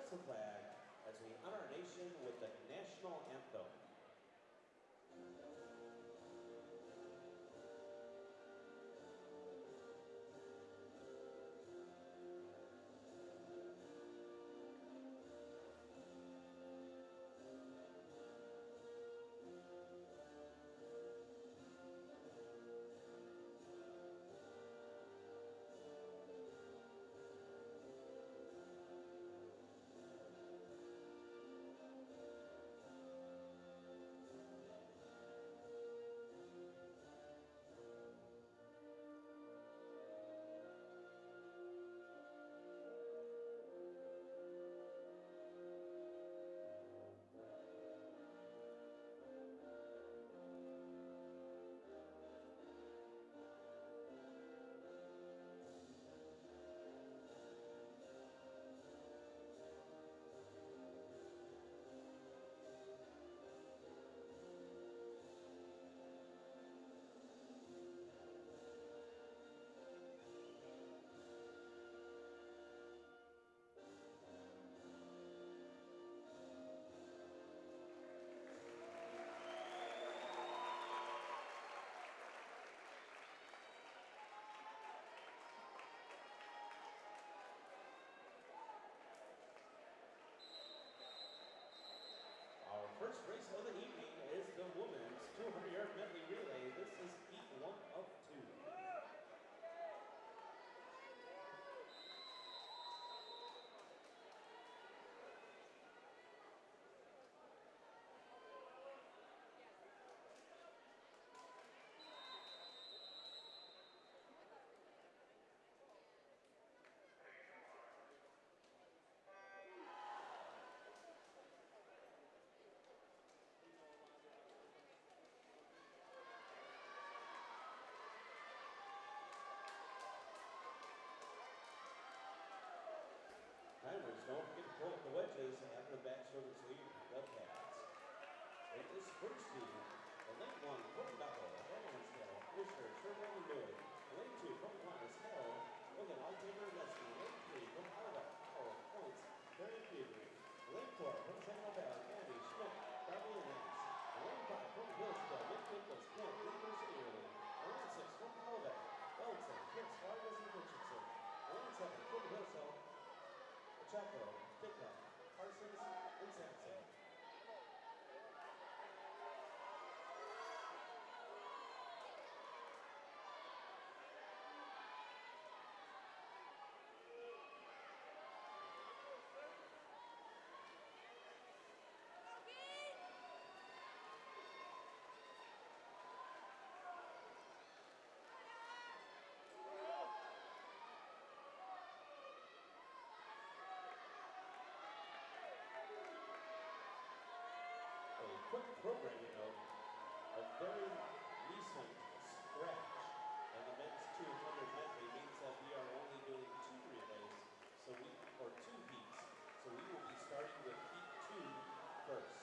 hoist the flag as we honor our nation with the national anthem. First race of the evening is the women's 200-yard medley relay. This is heat 1 of 2. Timers, don't forget to pull up the wedges after the back shoulder sleeve the pads. In this first team, the lane 1 from Bethel, Hillsdale, Fisher, Sherman, and Boyd. Lane 2 from Aquinas College, Logan, Olivet, Leslie. Lane 3 from Olivet, Points, Barry Fever. Lane 4 from Saginaw Valley, Andy, Schmidt, Bobby, and Nance. Lane 5 from Hillsdale, Nick Nicholas, Kent, University Early. Lane 6 from Olivet, Elton, Prince, Vargas, and Richardson. Lane 7 from Hillsdale, Chaco, Pickup, Parsons, and Sampson. Quick programming note, a very recent scratch on the men's 200 medley means that we are only doing 2 relays, or 2 heats, so we will be starting with heat 2 first.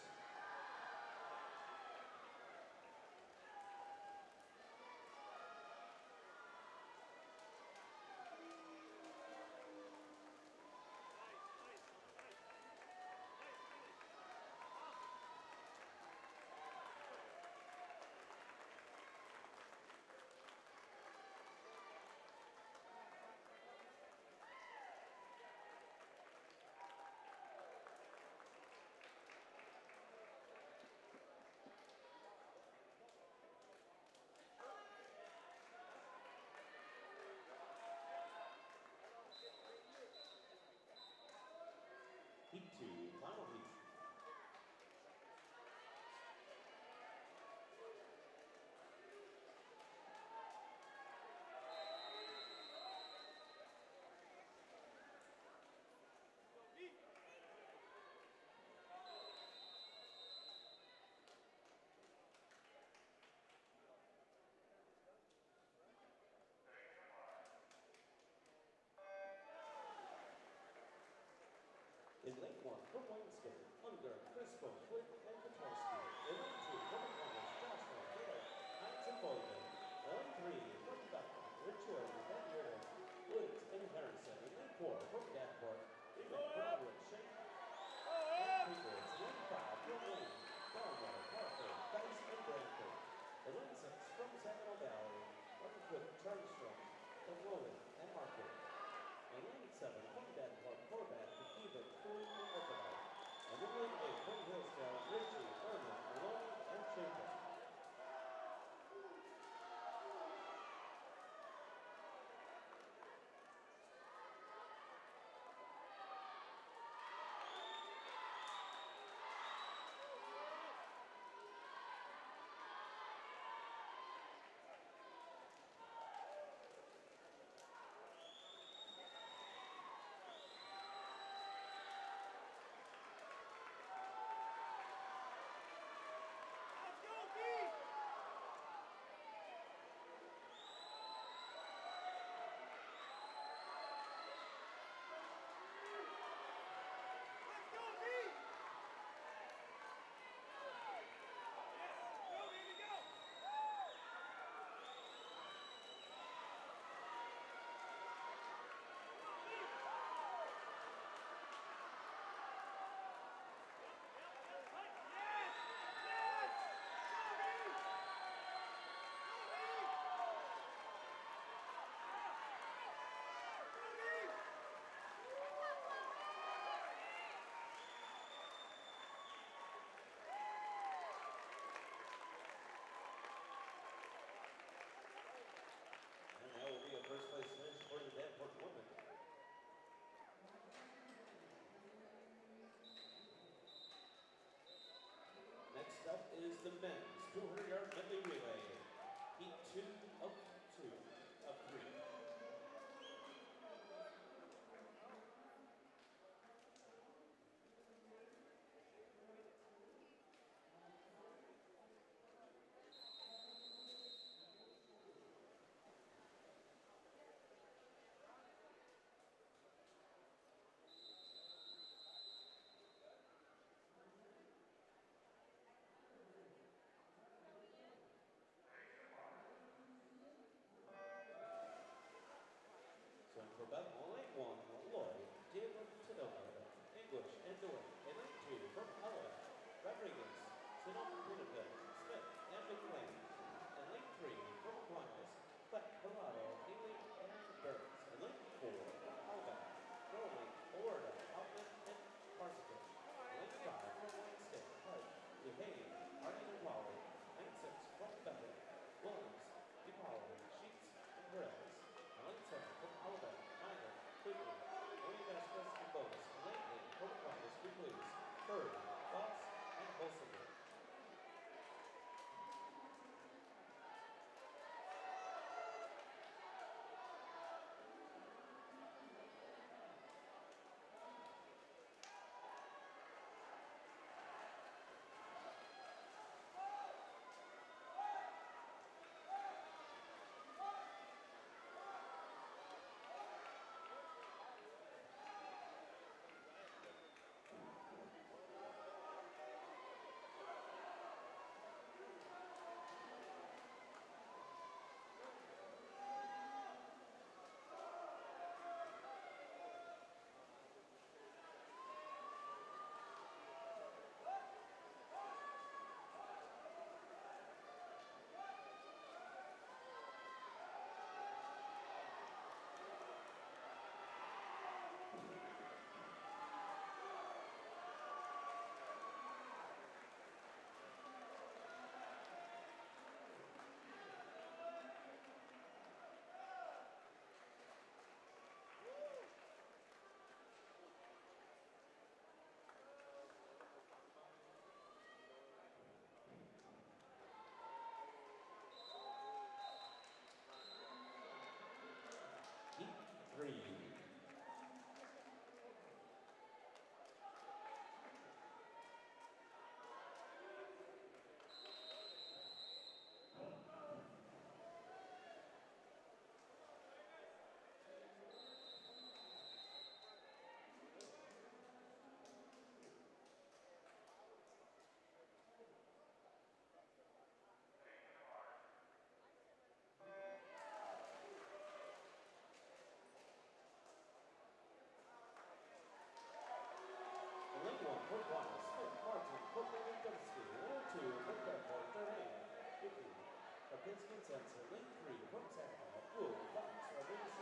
is the men's 200-yard medley relay. Heat 2 of 2 of 3. So for Bethel, lane 1, Lloyd, David to Olivet, English and Dewey. And lane 2 from Olivet, Rodriguez, Sonoma, Pinnacle, Smith, and McLean. And lane 3 from Aquinas, Fleck, Colorado, Haley, and Burns. And lane 4 from Olivet, Rowley, Florida, Outlet, and Parsons. Lane 5 from Wayne State, Hart, DeHane, Harding, and Wally. Lane 6 from Bethel, Williams, DePaulo, Sheets, and Perez. And lane 7 from Olivet, Minor, Quigley, William Vasquez, and Bovis. And lane 8 from Aquinas, Blues, Bird, Foss, and Holsinger. Heat 3. Lane 1 for Aquinas, Smith, Martin, Copeland, and Dunsky. Lane 2 from Davenport, Nazarene, Biscuit, Biscuit Center. Lane 3 from Saginaw, Wood, Fox, Rodriguez,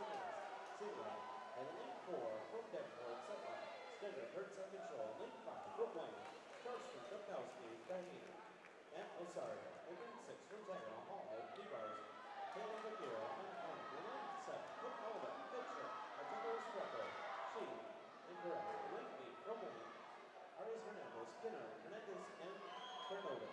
Saginaw. And lane 4 from Davenport, Saginaw, Standard, Hertz, and Control. Lane 5 from Wayne, Charleston, Dubkowski, Diane, and Osario. And lane 6 from Saginaw, Hall, Levars, Taylor, McGill, and Arnold. And lane 7 from Olivet, Fisher, Arturo Sprecher, Sheen, and Guerrero. Lane 8 from Wayne, Arias Hernandez, Skinner, Hernandez, and Fernando.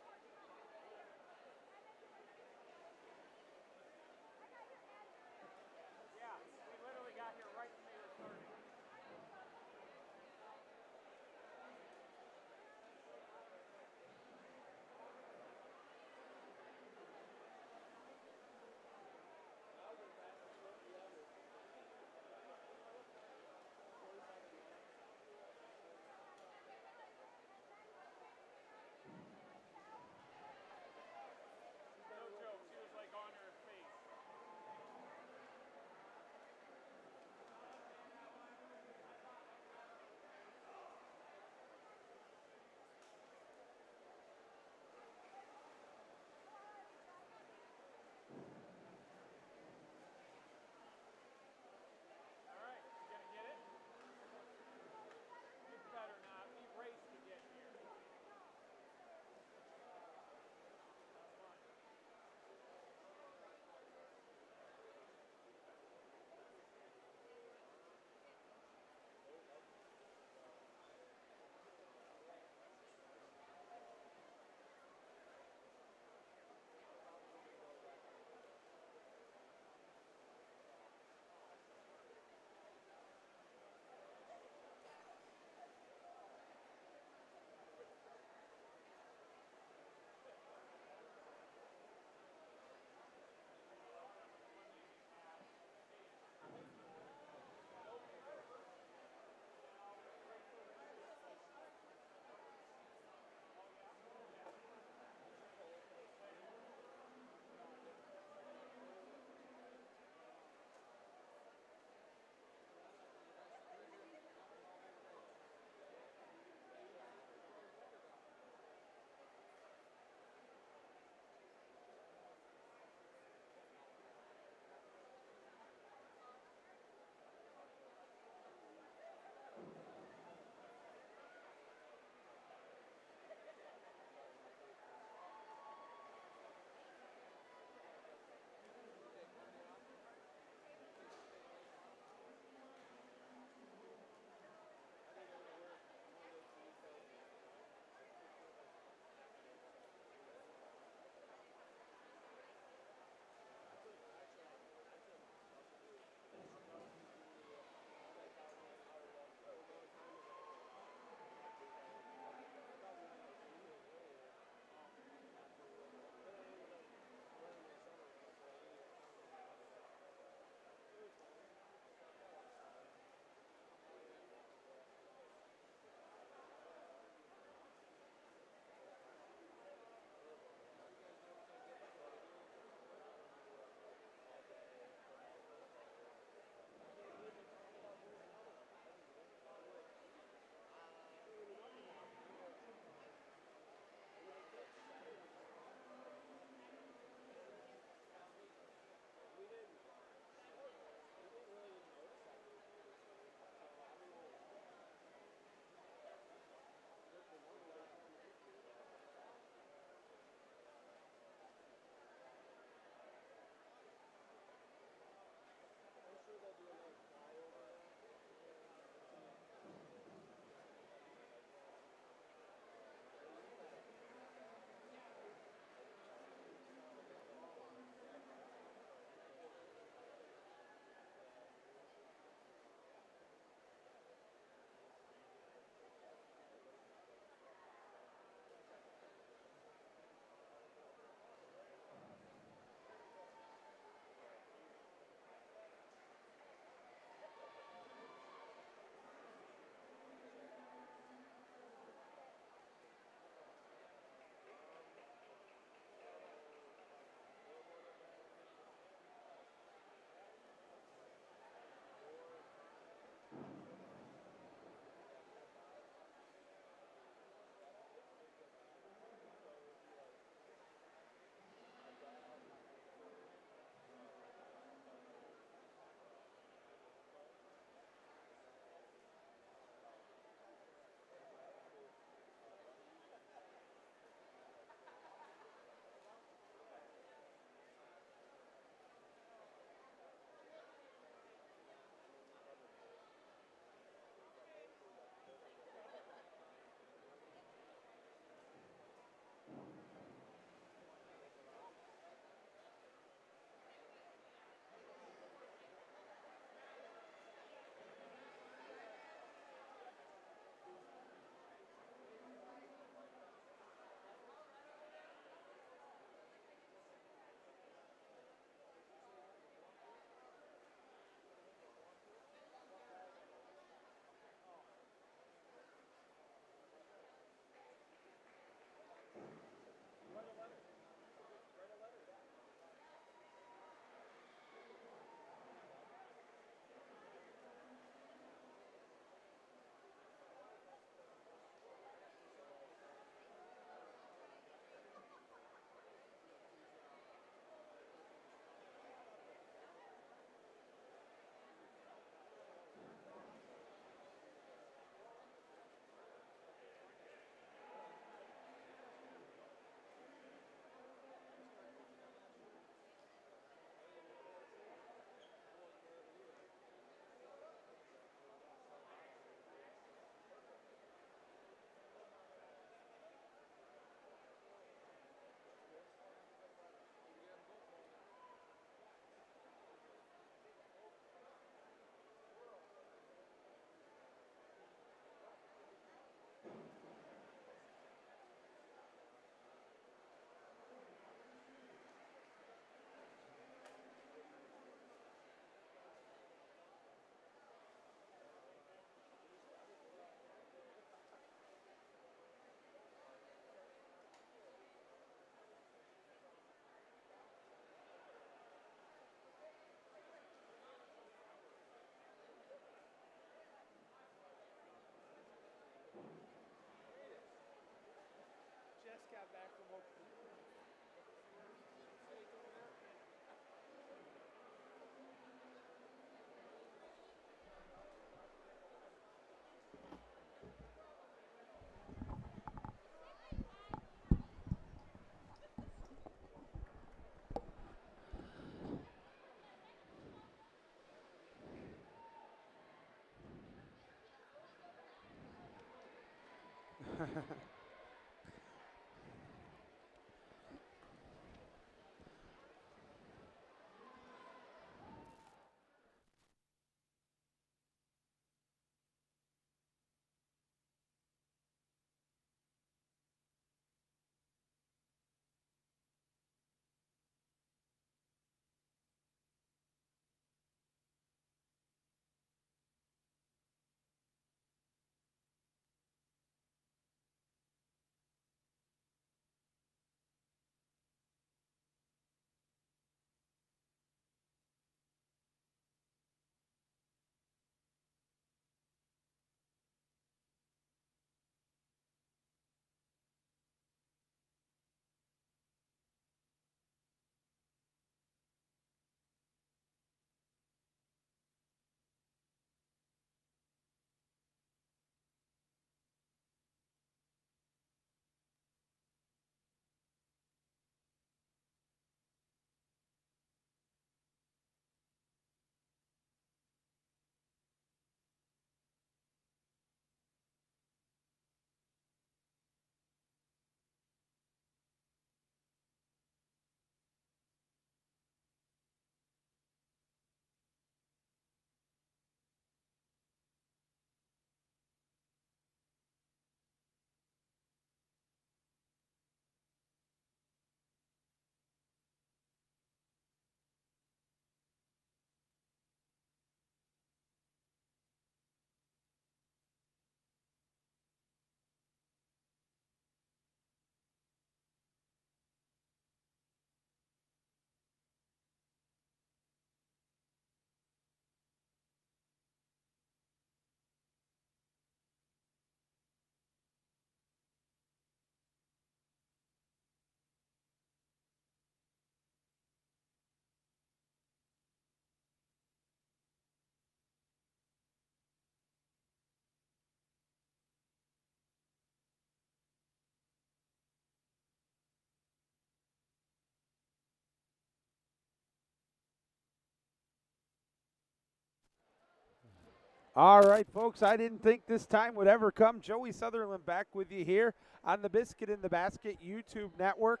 All right, folks, I didn't think this time would ever come. Joey Sutherland back with you here on the Biscuit in the Basket YouTube network.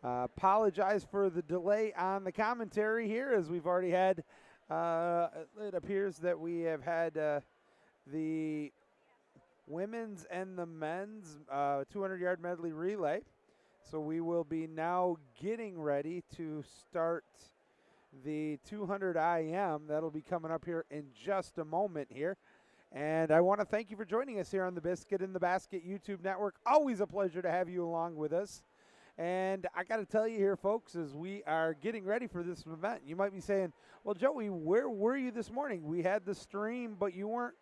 Apologize for the delay on the commentary here, as we've already had, it appears that we have had the women's and the men's 200-yard medley relay. So we will be now getting ready to start the 200 IM. That'll be coming up here in just a moment here. And I want to thank you for joining us here on the Biscuit in the Basket YouTube network. Always a pleasure to have you along with us. And I got to tell you here, folks, as we are getting ready for this event, you might be saying, well, Joey, where were you this morning? We had the stream, but you weren't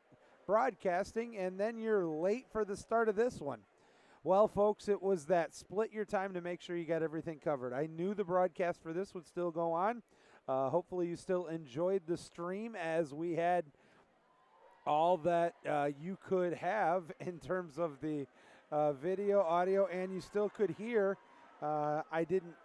broadcasting, and then you're late for the start of this one. Well, folks, it was that split your time to make sure you got everything covered. I knew the broadcast for this would still go on. Hopefully you still enjoyed the stream, as we had all that you could have in terms of the video, audio, and you still could hear. I didn't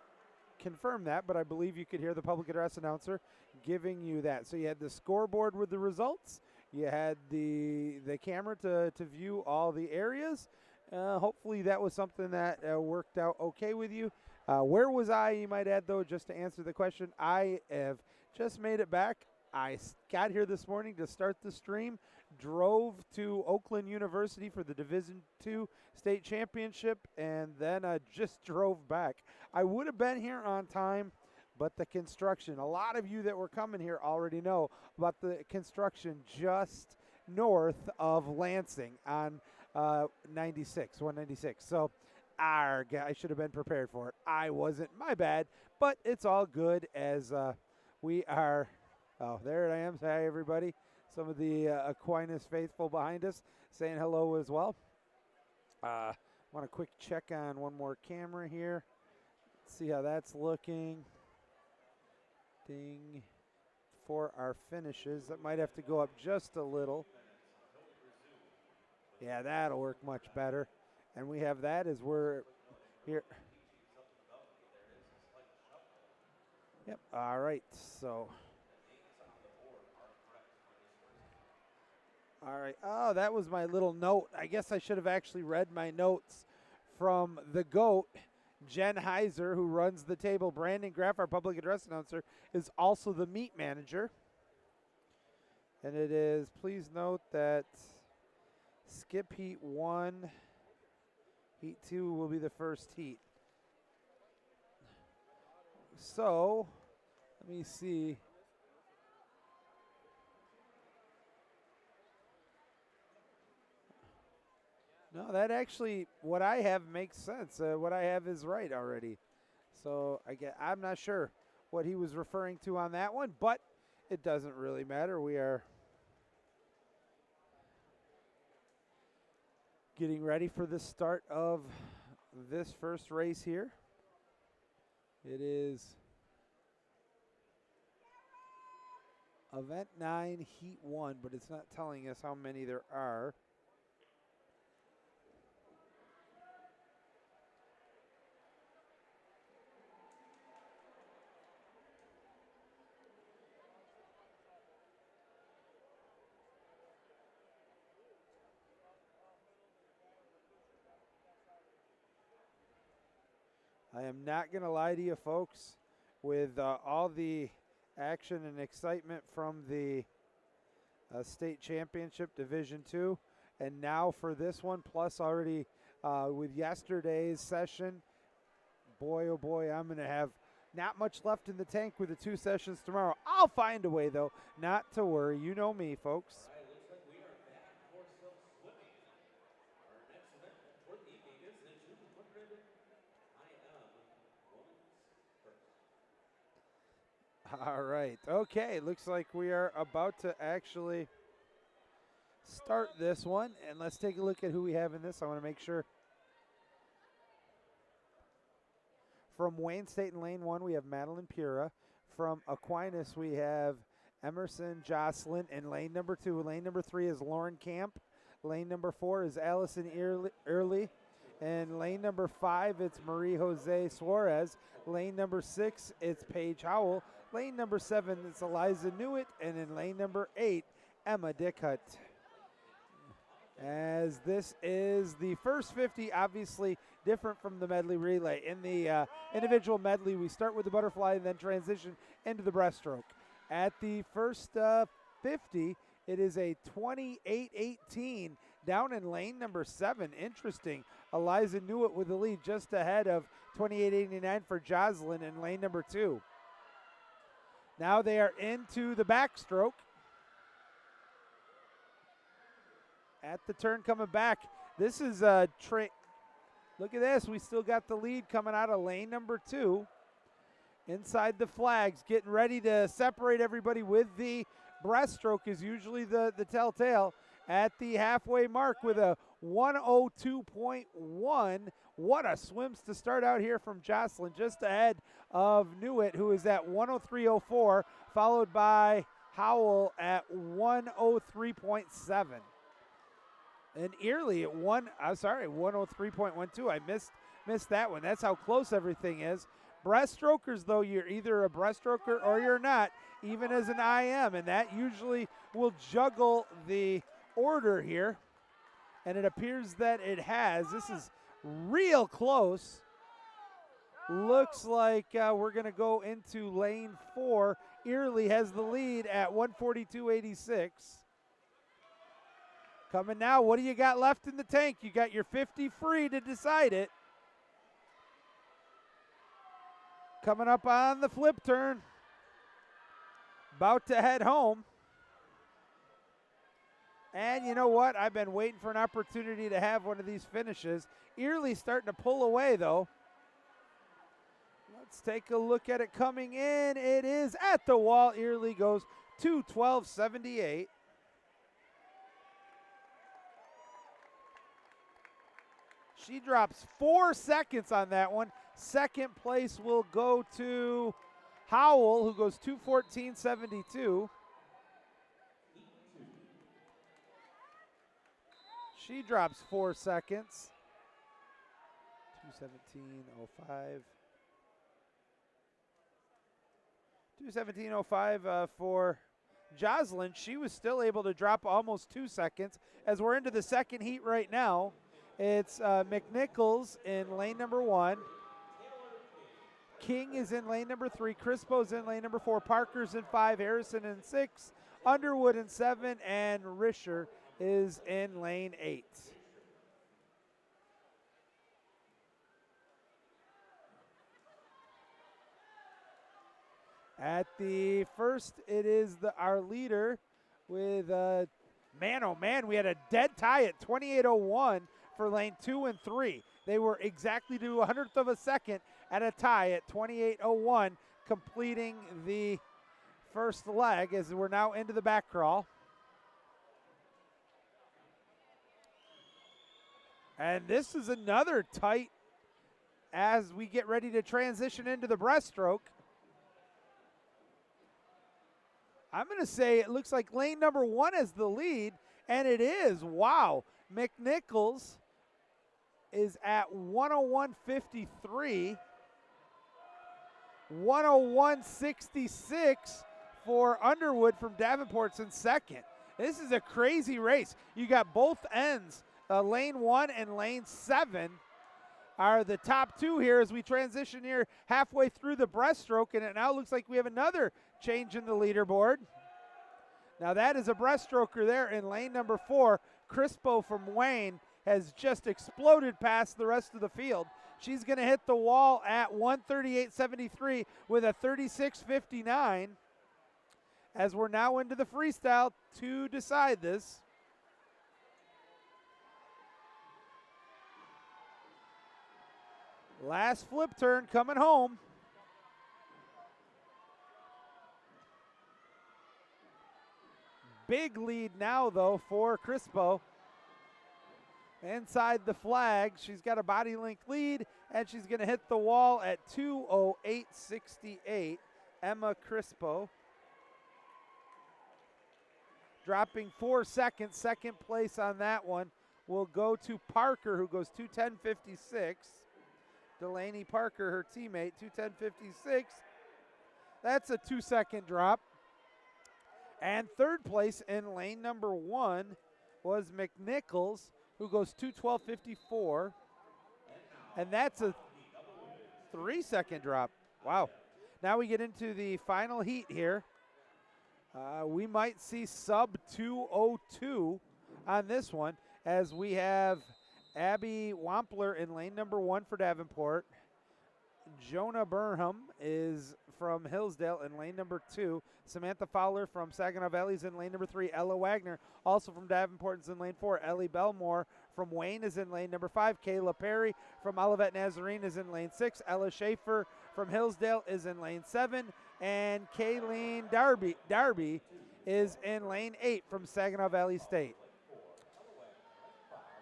confirm that, but I believe you could hear the public address announcer giving you that. So you had the scoreboard with the results. You had the camera to view all the areas. Hopefully that was something that worked out okay with you. Where was I, you might add, though, just to answer the question? I have just made it back. I got here this morning to start the stream, drove to Oakland University for the Division II State Championship, and then just drove back. I would have been here on time, but the construction, a lot of you that were coming here already know about the construction just north of Lansing on 196. So I should have been prepared for it. I wasn't. My bad. But it's all good, as we are. Oh, there I am. Hi, everybody. Some of the Aquinas faithful behind us saying hello as well. Want a quick check on one more camera here. See how that's looking. Ding. For our finishes, that might have to go up just a little. Yeah, that'll work much better. And we have that as we're here. Yep, all right, so All right. Oh, that was my little note. I guess I should have actually read my notes from the GOAT. Jen Heiser, who runs the table. Brandon Graff, our public address announcer, is also the meet manager. And it is, please note that skip heat 1, heat 2 will be the first heat. So, let me see. No, that actually, what I have makes sense. What I have is right already. So I'm not sure what he was referring to on that one, but it doesn't really matter. We are getting ready for the start of this first race here. It is event 9, heat 1, but it's not telling us how many there are. I am not going to lie to you, folks, with all the action and excitement from the state championship Division II, and now for this one, plus already with yesterday's session, boy, oh boy, I'm going to have not much left in the tank with the 2 sessions tomorrow. I'll find a way, though, not to worry. You know me, folks. All right. Okay. Looks like we are about to actually start this one. And let's take a look at who we have in this. I want to make sure. From Wayne State in lane 1, we have Madeline Pura. From Aquinas, we have Emerson Jocelyn in lane number 2. Lane number 3 is Lauren Camp. Lane number 4 is Allison Early. And lane number 5, it's Marie Jose Suarez. Lane number 6, it's Paige Howell. Lane number 7, it's Eliza Newitt. And in lane number 8, Emma Dickhut. As this is the first 50, obviously different from the medley relay. In the individual medley, we start with the butterfly and then transition into the breaststroke. At the first 50, it is a 28-18 down in lane number 7. Interesting. Eliza Newitt with the lead just ahead of 28-89 for Jocelyn in lane number 2. Now they are into the backstroke. At the turn coming back. This is a look at this. We still got the lead coming out of lane number 2. Inside the flags, getting ready to separate everybody with the breaststroke is usually the telltale. At the halfway mark with a 102.1. What a swims to start out here from Jocelyn, just ahead of Newitt, who is at 103.04, followed by Howell at 103.7. And Early at 103.12. I missed that one. That's how close everything is. Breaststrokers, though, you're either a breaststroker or you're not, even as an IM, and that usually will juggle the order here. And it appears that it has. This is real close. Looks like we're going to go into lane 4. Early has the lead at 142.86. Coming now, what do you got left in the tank? You got your 50 free to decide it. Coming up on the flip turn. About to head home. And you know what? I've been waiting for an opportunity to have one of these finishes. Early starting to pull away, though. Let's take a look at it coming in. It is at the wall. Early goes 2:12.78. She drops 4 seconds on that one. Second place will go to Howell, who goes 2:14.72. She drops 4 seconds. 2:17.05. 2:17.05 for Jocelyn, she was still able to drop almost 2 seconds. As we're into the second heat right now, it's McNichols in lane number 1. King is in lane number 3. Crispo's in lane number 4. Parker's in 5. Harrison in 6. Underwood in 7. And Risher is in lane 8. At the first, it is our leader with, man, oh man, we had a dead tie at 28:01 for lane 2 and 3. They were exactly to 100th of a second at a tie at 28:01, completing the first leg as we're now into the back crawl. And this is another tight as we get ready to transition into the breaststroke. I'm going to say it looks like lane number 1 is the lead, and it is. Wow. McNichols is at 101.53. 101.66 for Underwood from Davenport's in second. This is a crazy race. You got both ends, lane 1 and lane 7 are the top two here as we transition here halfway through the breaststroke, and it now looks like we have another change in the leaderboard. Now that is a breaststroker there in lane number 4. Crispo from Wayne has just exploded past the rest of the field. She's going to hit the wall at 138.73 with a 36.59 as we're now into the freestyle to decide this. Last flip turn coming home. Big lead now, though, for Crispo. Inside the flag, she's got a body length lead, and she's going to hit the wall at 2:08.68. Emma Crispo. Dropping 4 seconds, second place on that one will go to Parker, who goes 2:10.56. Delaney Parker, her teammate, 2:10.56. That's a 2-second drop. And third place in lane number 1 was McNichols, who goes 2:12.54. And that's a 3-second drop. Wow. Now we get into the final heat here. We might see sub 2:02 on this one as we have Abby Wampler in lane number 1 for Davenport. Jonah Burnham is from Hillsdale in lane number 2. Samantha Fowler from Saginaw Valley is in lane number 3. Ella Wagner, also from Davenport, is in lane 4. Ellie Belmore from Wayne is in lane number 5. Kayla Perry from Olivet Nazarene is in lane 6. Ella Schaefer from Hillsdale is in lane 7. And Kayleen Darby is in lane 8 from Saginaw Valley State.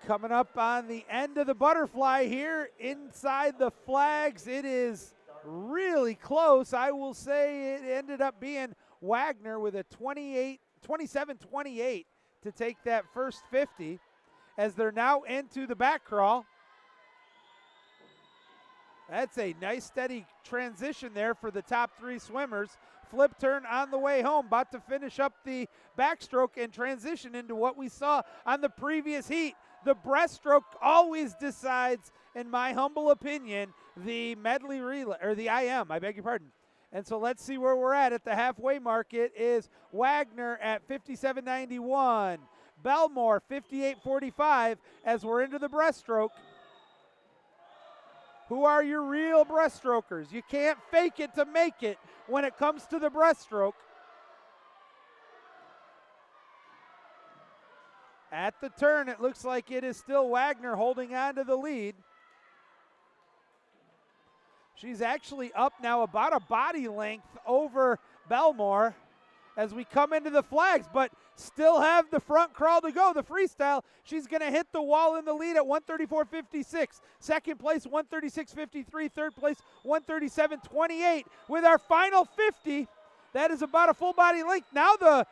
Coming up on the end of the butterfly here inside the flags, it is really close. I will say it ended up being Wagner with a 27-28 to take that first 50 as they're now into the back crawl. That's a nice steady transition there for the top 3 swimmers. Flip turn on the way home, about to finish up the backstroke and transition into what we saw on the previous heat. The breaststroke always decides, in my humble opinion, the medley relay, or the IM, I beg your pardon. And so let's see where we're at the halfway mark. It is Wagner at 57.91. Belmore 58.45 as we're into the breaststroke. Who are your real breaststrokers? You can't fake it to make it when it comes to the breaststroke. At the turn, it looks like it is still Wagner holding on to the lead. She's actually up now about a body length over Belmore as we come into the flags, but still have the front crawl to go. The freestyle, she's going to hit the wall in the lead at 134.56. Second place, 136.53. Third place, 137.28. With our final 50, that is about a full body length. Now the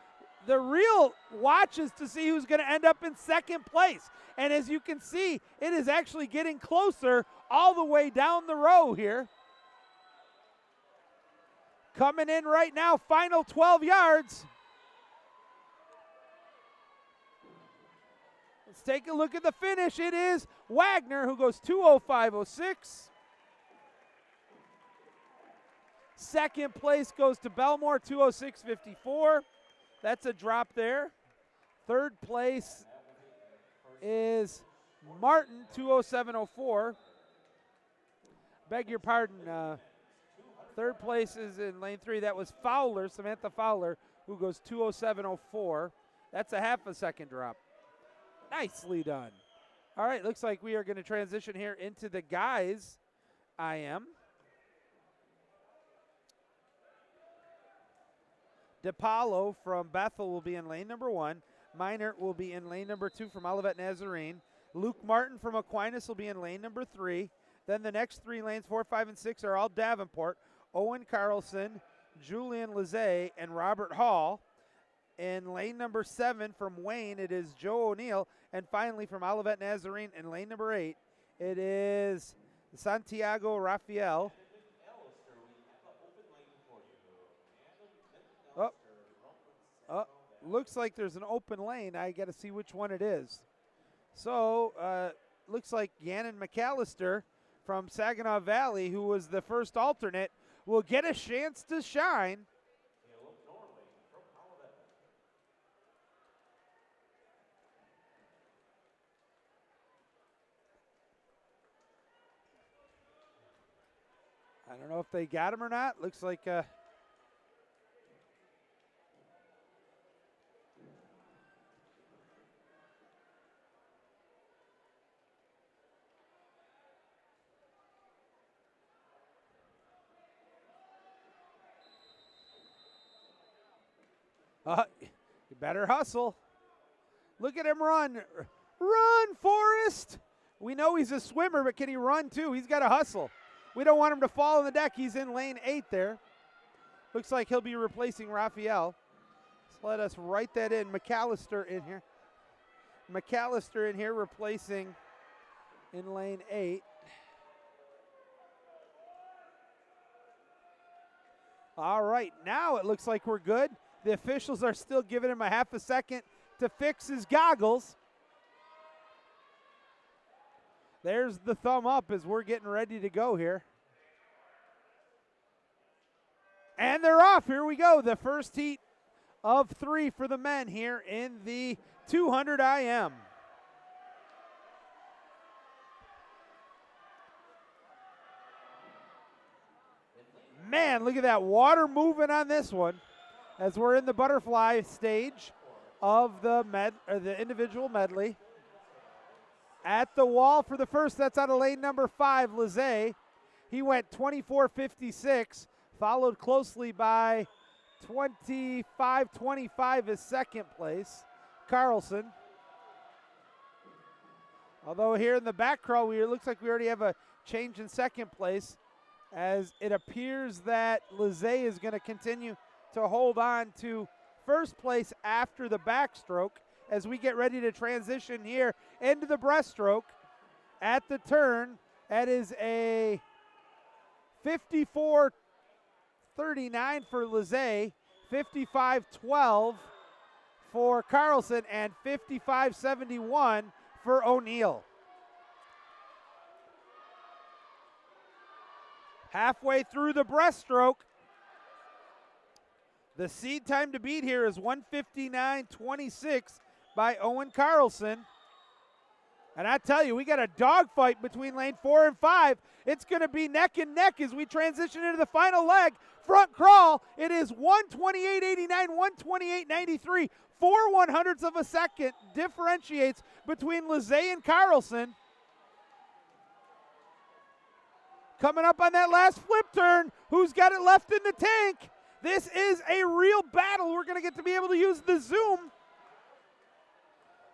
real watch is to see who's going to end up in second place. And as you can see, it is actually getting closer all the way down the row here. Coming in right now, final 12 yards. Let's take a look at the finish. It is Wagner who goes 2:05.06. Second place goes to Belmore, 2:06.54. That's a drop there. Third place is Martin, 2:07.04. Beg your pardon. Third place is in lane 3. That was Fowler, Samantha Fowler, who goes 2:07.04. That's a half a second drop. Nicely done. All right, looks like we are going to transition here into the guys' IM. DePaulo from Bethel will be in lane number 1. Minert will be in lane number 2 from Olivet Nazarene. Luke Martin from Aquinas will be in lane number 3. Then the next 3 lanes, 4, 5, and 6, are all Davenport. Owen Carlson, Julian Lizzie, and Robert Hall. In lane number 7 from Wayne, it is Joe O'Neill. And finally from Olivet Nazarene in lane number 8, it is Santiago Rafael. Looks like there's an open lane. I got to see which one it is. So, looks like Gannon McAllister from Saginaw Valley, who was the first alternate, will get a chance to shine. I don't know if they got him or not. Looks like you better hustle. Look at him run. Run, Forrest. We know he's a swimmer, but can he run too? He's got to hustle. We don't want him to fall on the deck. He's in lane 8 there. Looks like he'll be replacing Raphael. So let us write that in. McAllister in here. McAllister in here replacing in lane 8. All right, now it looks like we're good. The officials are still giving him a half a second to fix his goggles. There's the thumb up as we're getting ready to go here. And they're off. Here we go. The first heat of 3 for the men here in the 200 IM. Man, look at that water moving on this one as we're in the butterfly stage of the individual medley. At the wall for the first, that's out of lane number 5, Lizzie. He went 24:56, followed closely by 25:25 is second place, Carlson. Although here in the back row, it looks like we already have a change in second place, as it appears that Lizzie is going to continue to hold on to first place after the backstroke as we get ready to transition here into the breaststroke. At the turn, that is a 54:39 for Lizzie, 55:12 for Carlson, and 55:71 for O'Neill. Halfway through the breaststroke, the seed time to beat here is 1:59.26 by Owen Carlson. And I tell you, we got a dogfight between lane 4 and 5. It's going to be neck and neck as we transition into the final leg. Front crawl, it is 1:28.89, 1:28.93. 4/100ths of a second differentiates between Lizzie and Carlson. Coming up on that last flip turn, who's got it left in the tank? This is a real battle. We're going to get to be able to use the zoom.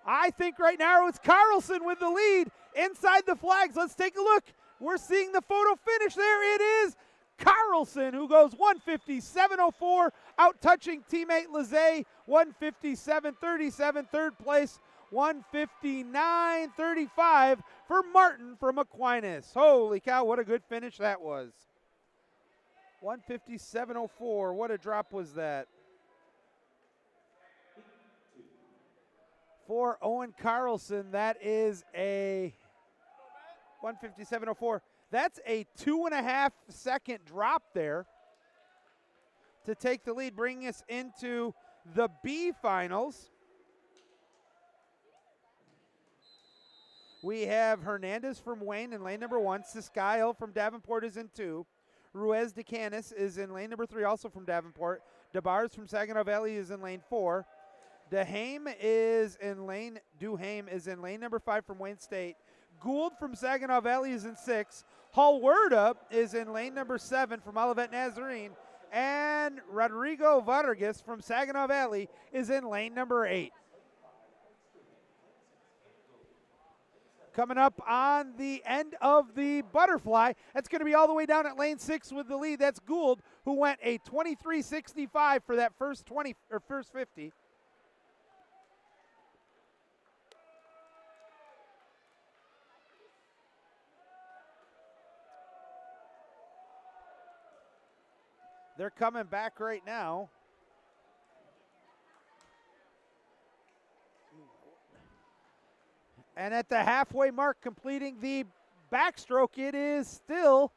I think right now it's Carlson with the lead inside the flags. Let's take a look. We're seeing the photo finish there. It is Carlson who goes 1:57.04, out-touching teammate Lizzie, 1:57.37. Third place, 1:59.35 for Martin from Aquinas. Holy cow, what a good finish that was. 1:57.04, what a drop was that. for Owen Carlson. That is a 157.04. That's a 2.5 second drop there to take the lead, bringing us into the B finals. We have Hernandez from Wayne in lane number 1. Ciscayo from Davenport is in 2. Ruiz de Canis is in lane number 3, also from Davenport. DeBars from Saginaw Valley is in lane 4. Duhame is in lane number 5 from Wayne State. Gould from Saginaw Valley is in 6. Halwerda is in lane number 7 from Olivet Nazarene. And Rodrigo Vargas from Saginaw Valley is in lane number 8. Coming up on the end of the butterfly, that's going to be all the way down at lane 6 with the lead. That's Gould, who went a 23.65 for that first 50. They're coming back right now. And at the halfway mark, completing the backstroke, it is still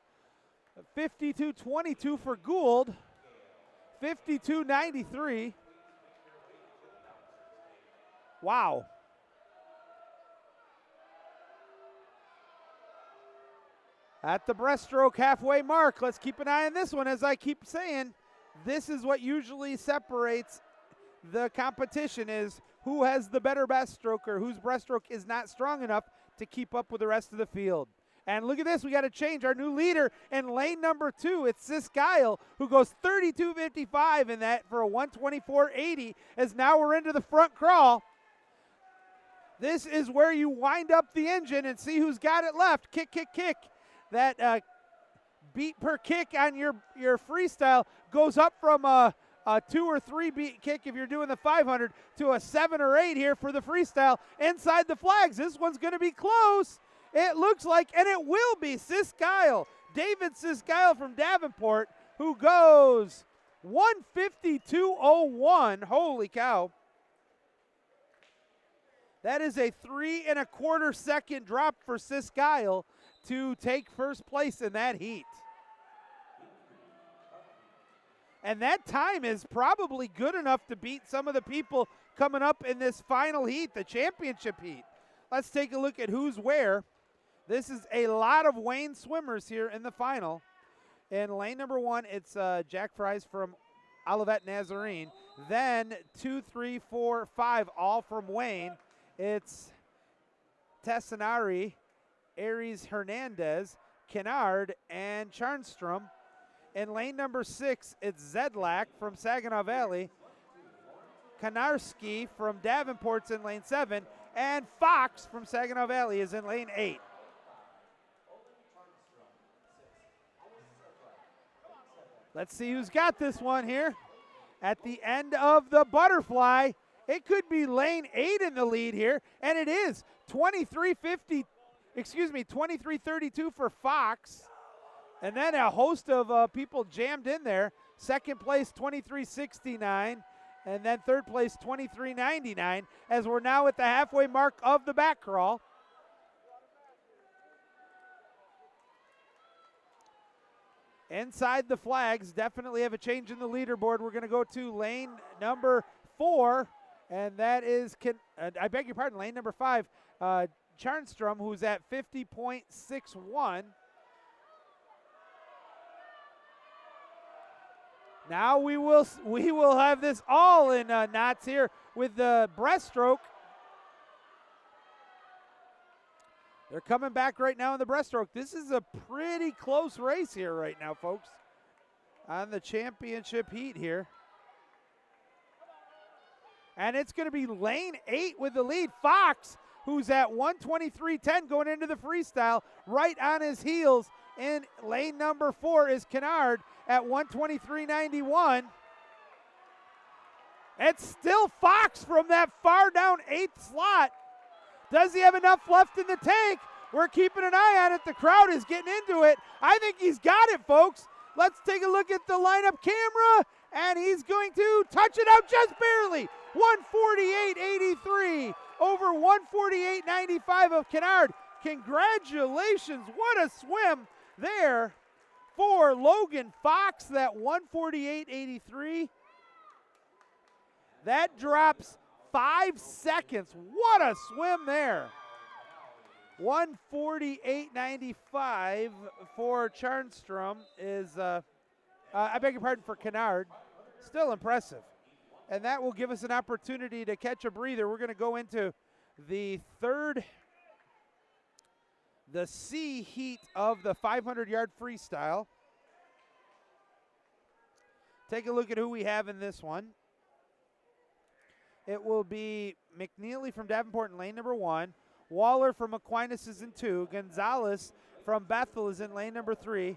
52.22 for Gould, 52.93. Wow. At the breaststroke halfway mark, let's keep an eye on this one. As I keep saying, this is what usually separates the competition, is who has the better breaststroke or whose breaststroke is not strong enough to keep up with the rest of the field. And look at this, we got to change our new leader in lane number 2. It's Ciscayo, who goes 32.55 in that for a 124.80, as now we're into the front crawl. This is where you wind up the engine and see who's got it left. Kick, kick, kick. That beat per kick on your freestyle goes up from a 2 or 3 beat kick if you're doing the 500 to a 7 or 8 here for the freestyle inside the flags. This one's going to be close. It looks like, and it will be, Ciscayo, David Ciscayo from Davenport, who goes 152.01. Holy cow. That is a 3.25 second drop for Ciscayo to take first place in that heat. And that time is probably good enough to beat some of the people coming up in this final heat, the championship heat. Let's take a look at who's where. This is a lot of Wayne swimmers here in the final. In lane number 1, it's Jack Fries from Olivet Nazarene. Then 2, 3, 4, 5, all from Wayne. It's Tessanari, Aries Hernandez, Kennard, and Charnstrom. In lane number 6, it's Zedlak from Saginaw Valley. Konarski from Davenport's in lane 7. And Fox from Saginaw Valley is in lane 8. Let's see who's got this one here. At the end of the butterfly, it could be lane 8 in the lead here, and it is 23.32 for Fox. And then a host of people jammed in there. Second place, 23.69. And then third place, 23.99, as we're now at the halfway mark of the back crawl. Inside the flags, definitely have a change in the leaderboard. We're going to go to lane number 4, and that is, I beg your pardon, lane number 5, Charnstrom, who's at 50.61. Now we will have this all in knots here with the breaststroke. They're coming back right now in the breaststroke. This is a pretty close race here right now, folks, on the championship heat here. And it's going to be lane 8 with the lead. Fox, who's at 123.10 going into the freestyle, right on his heels. In lane number 4 is Kennard at 123.91. It's still Fox from that far down 8th slot. Does he have enough left in the tank? We're keeping an eye on it. The crowd is getting into it. I think he's got it, folks. Let's take a look at the lineup camera, and he's going to touch it out just barely. 148.83 over 148.95 of Kennard. Congratulations, what a swim there for Logan Fox, that 148.83. That drops 5 seconds. What a swim there. 148.95 for Charnstrom is, I beg your pardon, for Kennard. Still impressive. And that will give us an opportunity to catch a breather. We're going to go into the C heat of the 500-yard freestyle. Take a look at who we have in this one. It will be McNeely from Davenport in lane number 1. Waller from Aquinas is in 2. Gonzalez from Bethel is in lane number 3.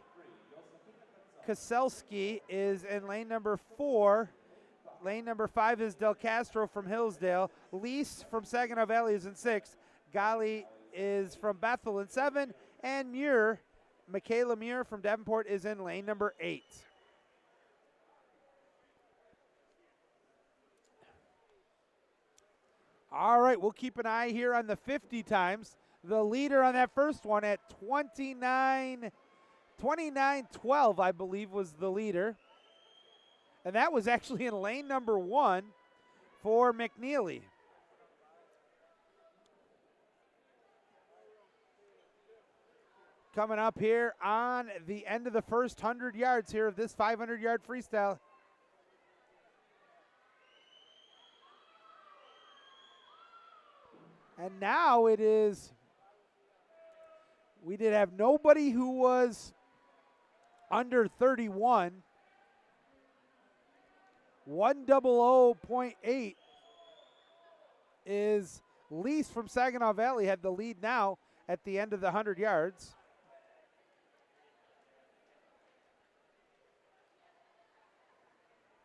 Koselski is in lane number 4. Lane number 5 is Del Castro from Hillsdale. Lease from Saginaw Valley is in 6. Gali is from Bethel in 7. And Michaela Muir from Davenport is in lane number 8. All right, we'll keep an eye here on the 50 times. The leader on that first one at 29:12, I believe, was the leader. And that was actually in lane number 1 for McNeely. Coming up here on the end of the first 100 yards here of this 500-yard freestyle. And now it is, we did have nobody who was under 31. 100.8 is Lease from Saginaw Valley, had the lead now at the end of the 100 yards.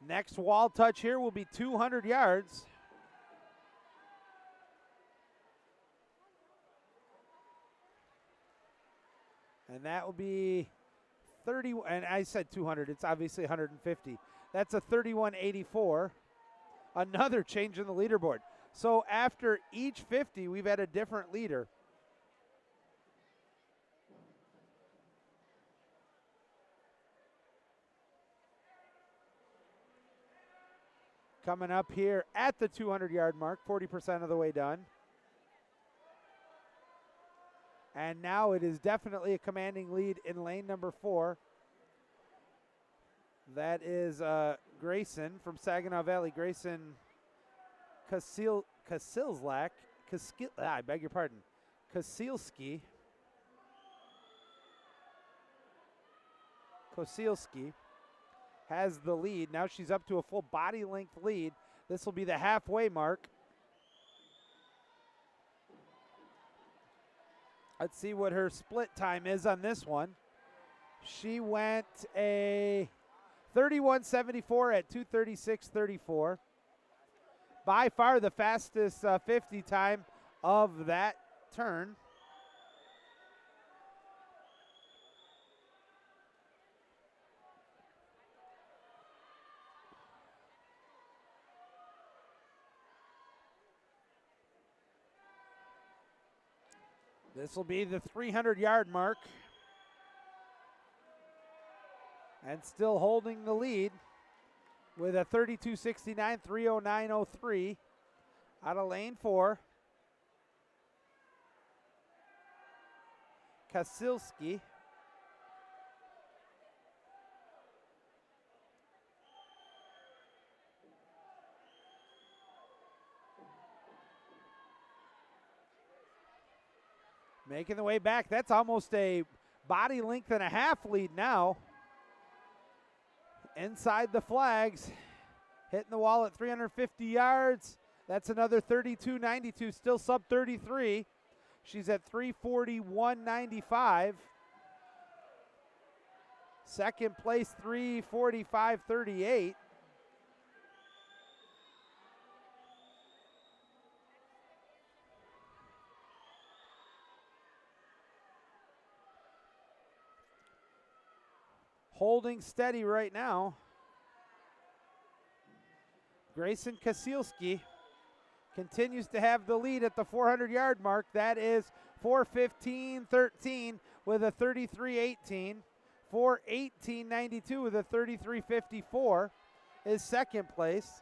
Next wall touch here will be 200 yards. And that will be 30, and I said 200, it's obviously 150. That's a 31.84. Another change in the leaderboard. So after each 50, we've had a different leader. Coming up here at the 200-yard mark, 40% of the way done. And now it is definitely a commanding lead in lane number 4. That is Grayson from Saginaw Valley. Grayson Kasilzlak. I beg your pardon. Kosilski has the lead. Now she's up to a full body length lead. This will be the halfway mark. Let's see what her split time is on this one. She went a 31.74 at 2:36.34. By far the fastest 50 time of that turn. This will be the 300-yard mark. And still holding the lead with a 32.69, 3:09.03 out of lane 4. Kasilski. Making the way back. That's almost a body length and a half lead now. Inside the flags. Hitting the wall at 350 yards. That's another 32.92, still sub 33. She's at 341.95. Second place, 345.38. Holding steady right now. Grayson Kasilski continues to have the lead at the 400-yard mark. That is 4:15.13 with a 33.18. 4:18.92 with a 33.54 is second place.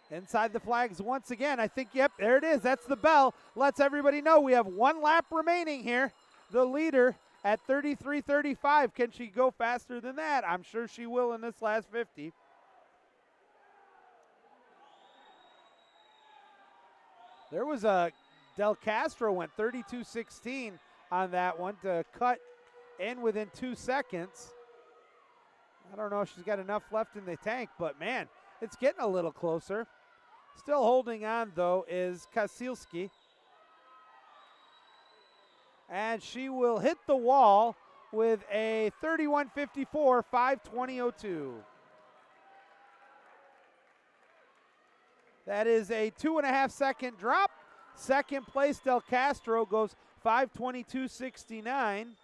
Inside the flags once again. I think, yep, there it is. That's the bell. Lets everybody know we have 1 lap remaining here. The leader at 33.35. Can she go faster than that? I'm sure she will in this last 50. There was a Del Castro went 32.16 on that one to cut in within 2 seconds. I don't know if she's got enough left in the tank, but man, it's getting a little closer. Still holding on, though, is Kasilski. And she will hit the wall with a 31.54, 5:20.02. That is a 2.5 second drop. Second place, Del Castro goes 5:22.69.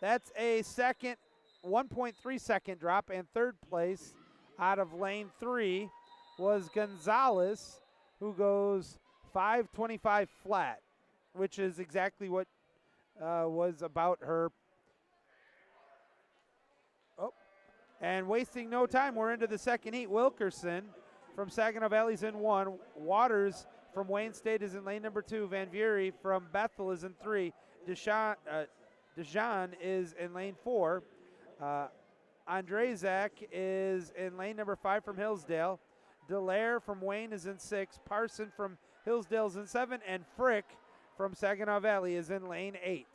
That's a second 1.3 second drop. And third place out of lane 3 was Gonzalez, who goes 5:25 flat, which is exactly what was about her. Oh, and wasting no time, we're into the second heat. Wilkerson from Saginaw Valley's in 1. Waters from Wayne State is in lane number 2. Van Vuurie from Bethel is in 3. Dejan is in lane 4. Andrzejak is in lane number 5 from Hillsdale. Delaire from Wayne is in 6. Parson from Hillsdale is in 7. And Frick from Saginaw Valley is in lane 8.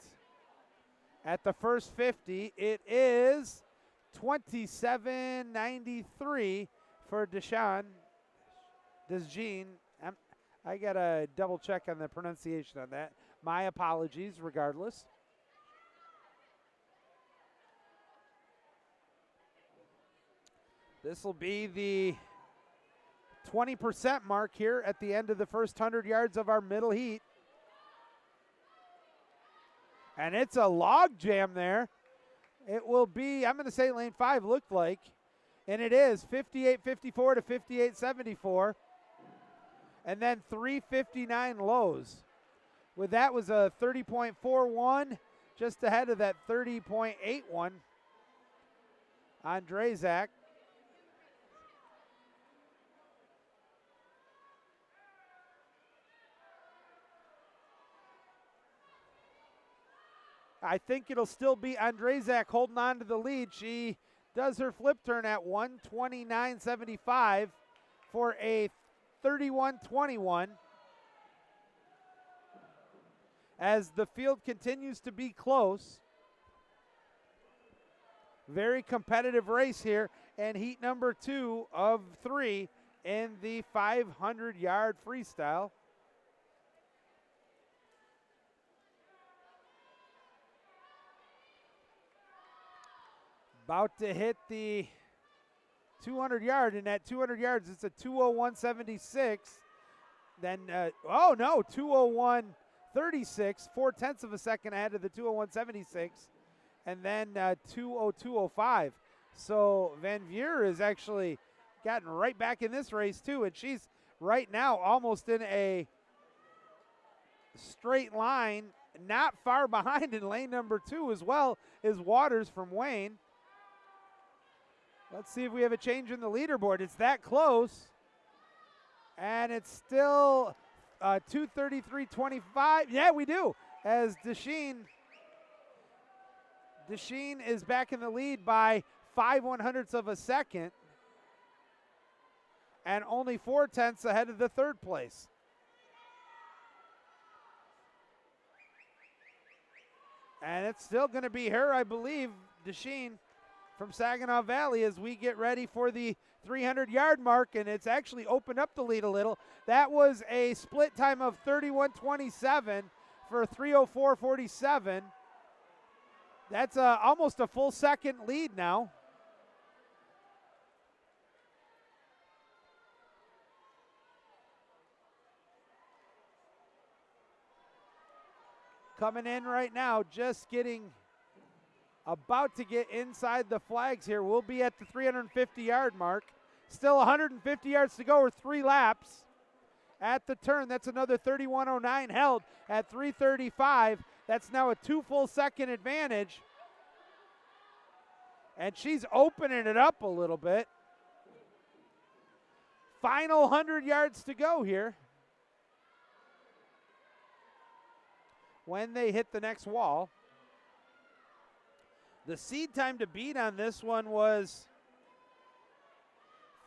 At the first 50, it is 27.93 for Dejean. I got to double check on the pronunciation on that. My apologies regardless. This will be the 20% mark here at the end of the first 100 yards of our middle heat. And it's a log jam there. It will be, I'm going to say lane 5 looked like, and it is 58.54 to 58.74. And then 3:59 lows. With that was a 30.41, just ahead of that 30.81. Andrzejak. I think it'll still be Andrzejak holding on to the lead. She does her flip turn at 1:29.75 for a 31.21. As the field continues to be close. Very competitive race here, and heat number 2 of 3 in the 500-yard freestyle. About to hit the 200-yard, and at 200 yards, it's a 2:01.76. Then, 2:01.36, 0.4 of a second ahead of the 2:01.76, and then 2:02.05. So Van Vuurie has actually gotten right back in this race too, and she's right now almost in a straight line, not far behind in lane number 2 as well as Waters from Wayne. Let's see if we have a change in the leaderboard. It's that close. And it's still 2:33.25. Yeah, we do. As Dejean is back in the lead by 5/100ths of a second. And only 0.4 ahead of the third place. And it's still going to be her, I believe, Dejean from Saginaw Valley, as we get ready for the 300-yard mark, and it's actually opened up the lead a little. That was a split time of 31.27 for 3:04.47. That's almost a full second lead now. coming in right now, just about to get inside the flags here. We'll be at the 350-yard mark. Still 150 yards to go, or 3 laps. At the turn, that's another 31:09 held at 3:35. That's now a 2 full second advantage. And she's opening it up a little bit. Final 100 yards to go here. When they hit the next wall. The seed time to beat on this one was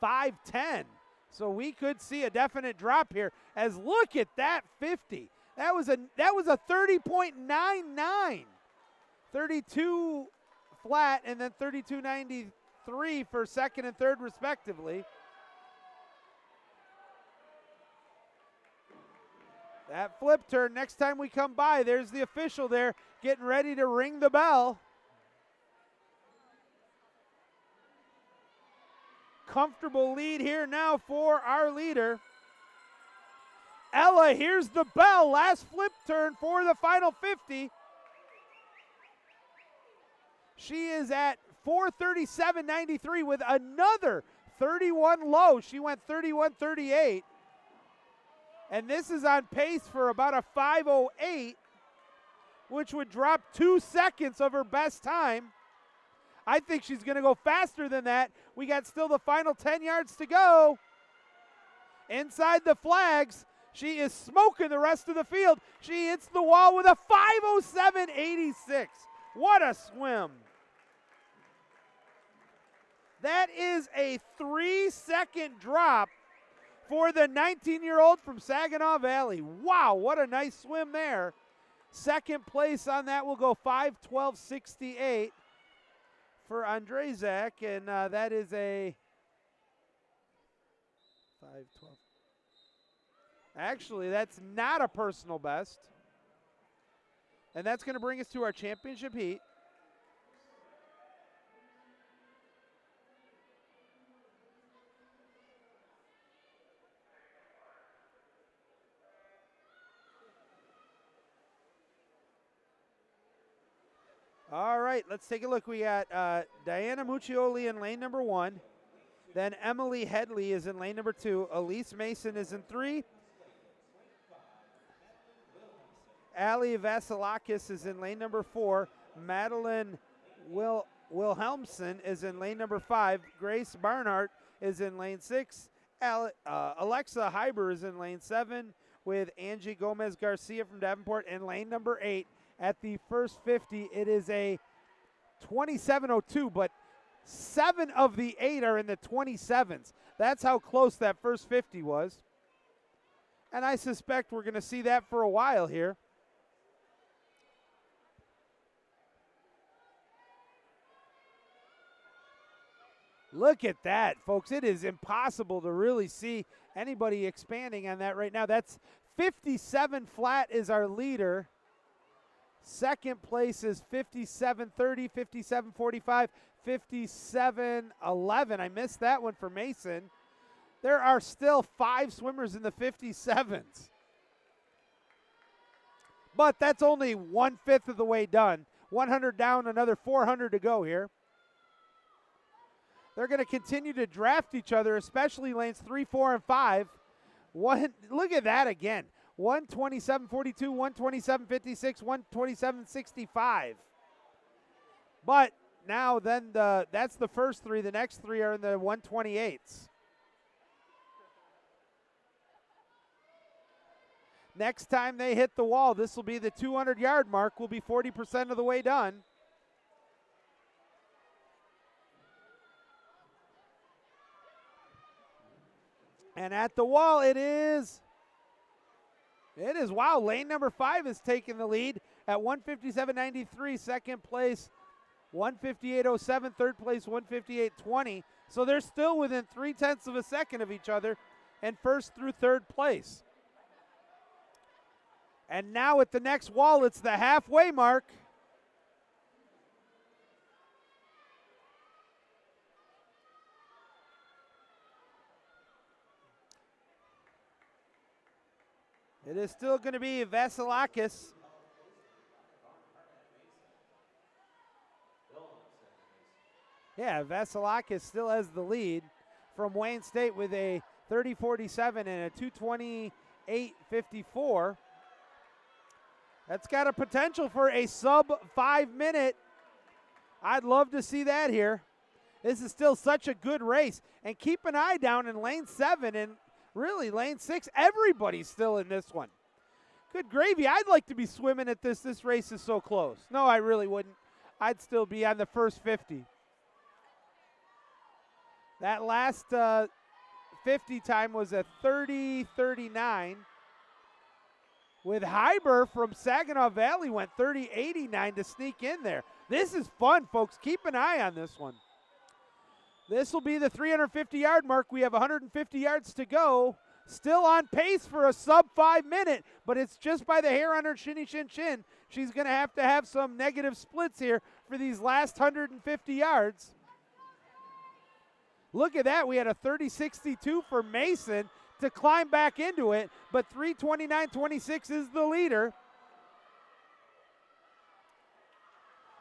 5:10. So we could see a definite drop here. As look at that 50. That was a 30.99. 32 flat and then 32.93 for second and third respectively. That flip turn, next time we come by, there's the official there getting ready to ring the bell. Comfortable lead here now for our leader. Ella, here's the bell. Last flip turn for the final 50. She is at 4:37.93 with another 31 low. She went 31:38. And this is on pace for about a 5:08, which would drop 2 seconds of her best time. I think she's going to go faster than that. We got still the final 10 yards to go. Inside the flags, she is smoking the rest of the field. She hits the wall with a 5:07.86. What a swim. That is a 3-second drop for the 19-year-old from Saginaw Valley. Wow, what a nice swim there. Second place on that will go 5:12.68 for Andrzejak, and that is a 5:12. Actually, that's not a personal best. And that's going to bring us to our championship heat. All right, let's take a look. We got Diana Muccioli in lane number 1. Then Emily Headley is in lane number 2. Elise Mason is in 3. Allie Vasilakis is in lane number 4. Madeline Wilhelmsen is in lane number 5. Grace Barnhart is in lane 6. Alexa Hyber is in lane 7 with Angie Gomez Garcia from Davenport in lane number 8. At the first 50, it is a 27:02, but 7 of the 8 are in the 27s. That's how close that first 50 was. And I suspect we're going to see that for a while here. Look at that, folks. It is impossible to really see anybody expanding on that right now. That's 57 flat is our leader. Second place is 57.30, 57.45, 57.11. I missed that one for Mason. There are still 5 swimmers in the 57s. But that's only 1/5 of the way done. 100 down, another 400 to go here. They're going to continue to draft each other, especially lanes 3, 4, and 5. Look at that again. 127.42, 127.56, 127.65. But now then that's the first 3. The next 3 are in the 128s. Next time they hit the wall, this will be the 200-yard mark. We'll be 40% of the way done. And at the wall, it is, wow, lane number 5 is taking the lead at 157.93. Second place, 158.07. Third place, 158.20. So they're still within 0.3 of a second of each other and first through third place. And now at the next wall, it's the halfway mark. It is still going to be Vasilakis Yeah, Vasilakis still has the lead from Wayne State with a 30.47 and a 2:28.54. That's got a potential for a sub 5 minute. I'd love to see that here. This is still such a good race. And keep an eye down in lane 7 and really lane 6. Everybody's still in this one. Good gravy. I'd like to be swimming at this. This race is so close. No, I really wouldn't. I'd still be on the first 50. That last 50 time was a 30:39. With Hyber from Saginaw Valley went 30:89 to sneak in there. This is fun, folks. Keep an eye on this one. This will be the 350-yard mark. We have 150 yards to go. Still on pace for a sub 5 minute, but it's just by the hair on her shinny shin shin. She's going to have some negative splits here for these last 150 yards. Look at that. We had a 30.62 for Mason to climb back into it, but 3:29.26 is the leader.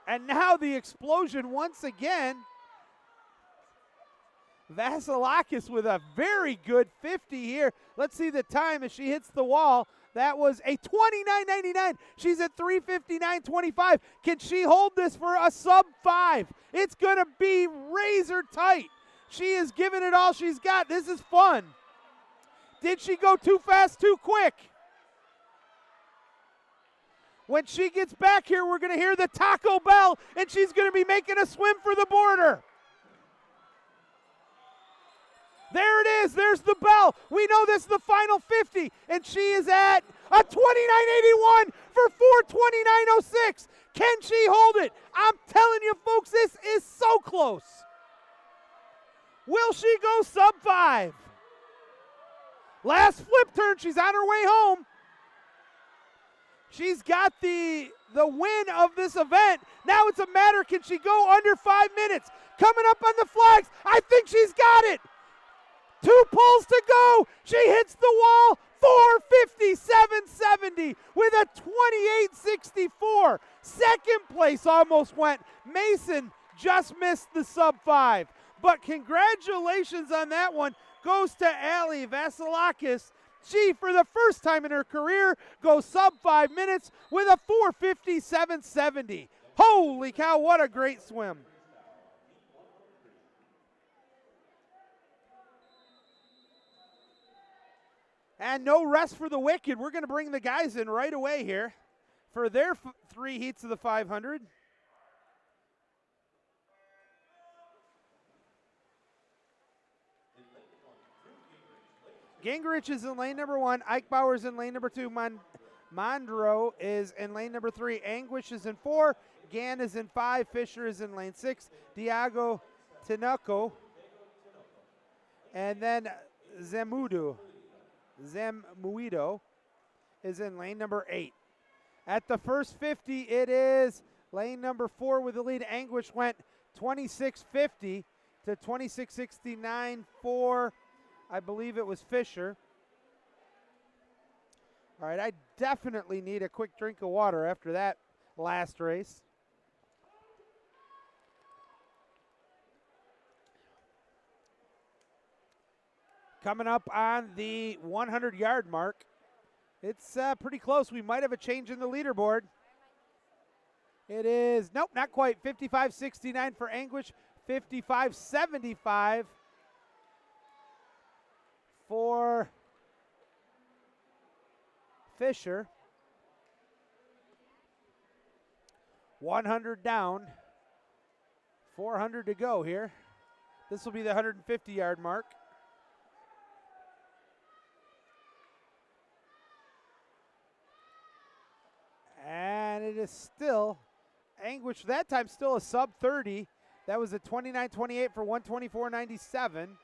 And now the explosion once again. Vasilakis with a very good 50 here. Let's see the time as she hits the wall. That was a 29.99. She's at 3:59.25. Can she hold this for a sub 5? It's going to be razor tight. She is giving it all she's got. This is fun. Did she go too fast, too quick? When she gets back here, we're going to hear the Taco Bell, and she's going to be making a swim for the border. There it is. There's the bell. We know this is the final 50, and she is at a 29.81 for 4:29.06. Can she hold it? I'm telling you, folks, this is so close. Will she go sub 5? Last flip turn. She's on her way home. She's got the win of this event. Now it's a matter, can she go under 5 minutes? Coming up on the flags. I think she's got it. 2 pulls to go. She hits the wall. 4:57.70 with a 28.64. Second place almost went. Mason just missed the sub 5. But congratulations on that one. Goes to Allie Vasilakis. She, for the first time in her career, goes sub 5 minutes with a 4:57.70. Holy cow, what a great swim. And no rest for the wicked. We're going to bring the guys in right away here for their 3 heats of the 500. Gingrich is in lane number 1. Eichbauer's in lane number 2. Mondro is in lane number 3. Anguish is in 4. Gann is in 5. Fisher is in lane 6. Diago Tinoco. And then Zemuido is in lane number 8. At the first 50, it is lane number 4 with the lead. Anguish went 26.50 to 26.69 for, I believe it was Fisher. All right, I definitely need a quick drink of water after that last race. Coming up on the 100-yard mark. It's pretty close. We might have a change in the leaderboard. It is, nope, not quite. 55.69 for Anguish. 55.75 for Fisher. 100 down. 400 to go here. This will be the 150-yard mark. And it is still Anguish, that time still a sub 30. That was a 29.28 for 124.97.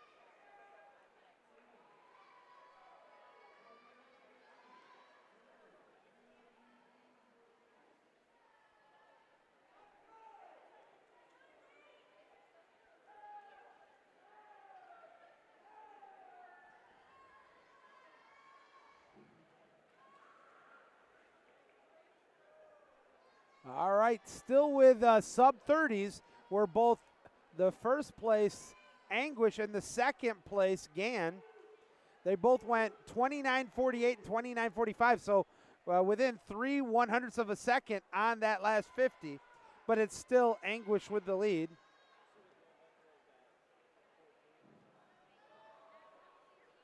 All right, still with sub 30s, where both the first place Anguish and the second place Gann. They both went 29.48 and 29.45, so within 3/100ths of a second on that last 50, but it's still Anguish with the lead.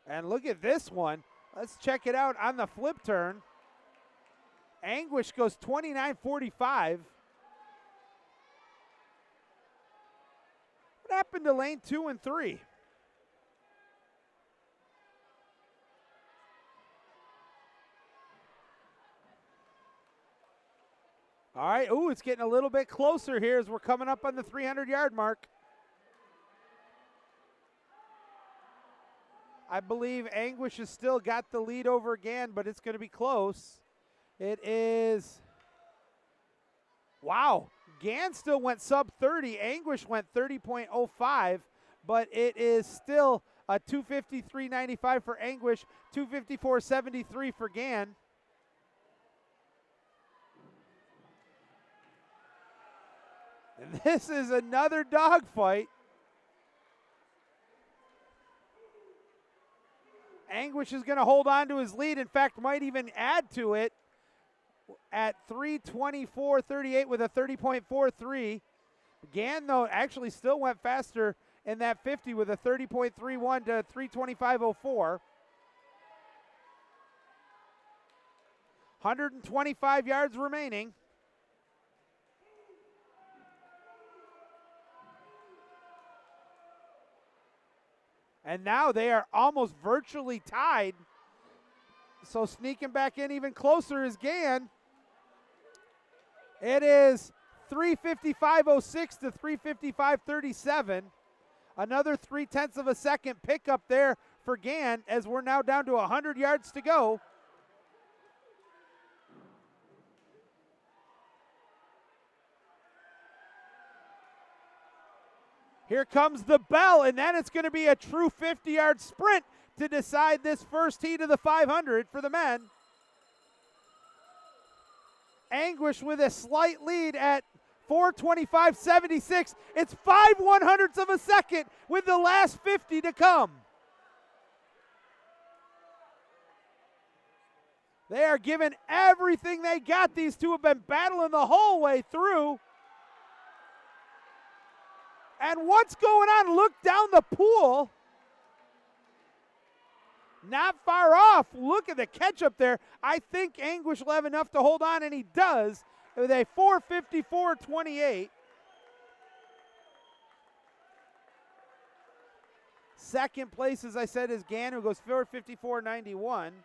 And look at this one. Let's check it out on the flip turn. Anguish goes 29.45. What happened to lane 2 and 3? All right, ooh, it's getting a little bit closer here as we're coming up on the 300-yard mark. I believe Anguish has still got the lead over Gann, but it's going to be close. It is, wow, Gann still went sub 30. Anguish went 30.05, but it is still a 253.95 for Anguish, 254.73 for Gann. And this is another dogfight. Anguish is going to hold on to his lead. In fact, might even add to it at 3:24.38 with a 30.43. Gann, though, actually still went faster in that 50 with a 30.31 to 3:25.04. 125 yards remaining. And now they are almost virtually tied. So sneaking back in even closer is Gann. It is 3:55.06 to 3:55.37. Another 0.3 of a second pickup there for Gann as we're now down to 100 yards to go. Here comes the bell, and then it's going to be a true 50-yard sprint to decide this first heat of the 500 for the men. Anguish with a slight lead at 4:25.76. It's 5/100ths of a second with the last 50 to come. They are giving everything they got. These two have been battling the whole way through. And what's going on? Look down the pool. Not far off. Look at the catch up there. I think Anguish will have enough to hold on, and he does with a 4:54.28. Second place, as I said, is Gann, who goes 4:54.91.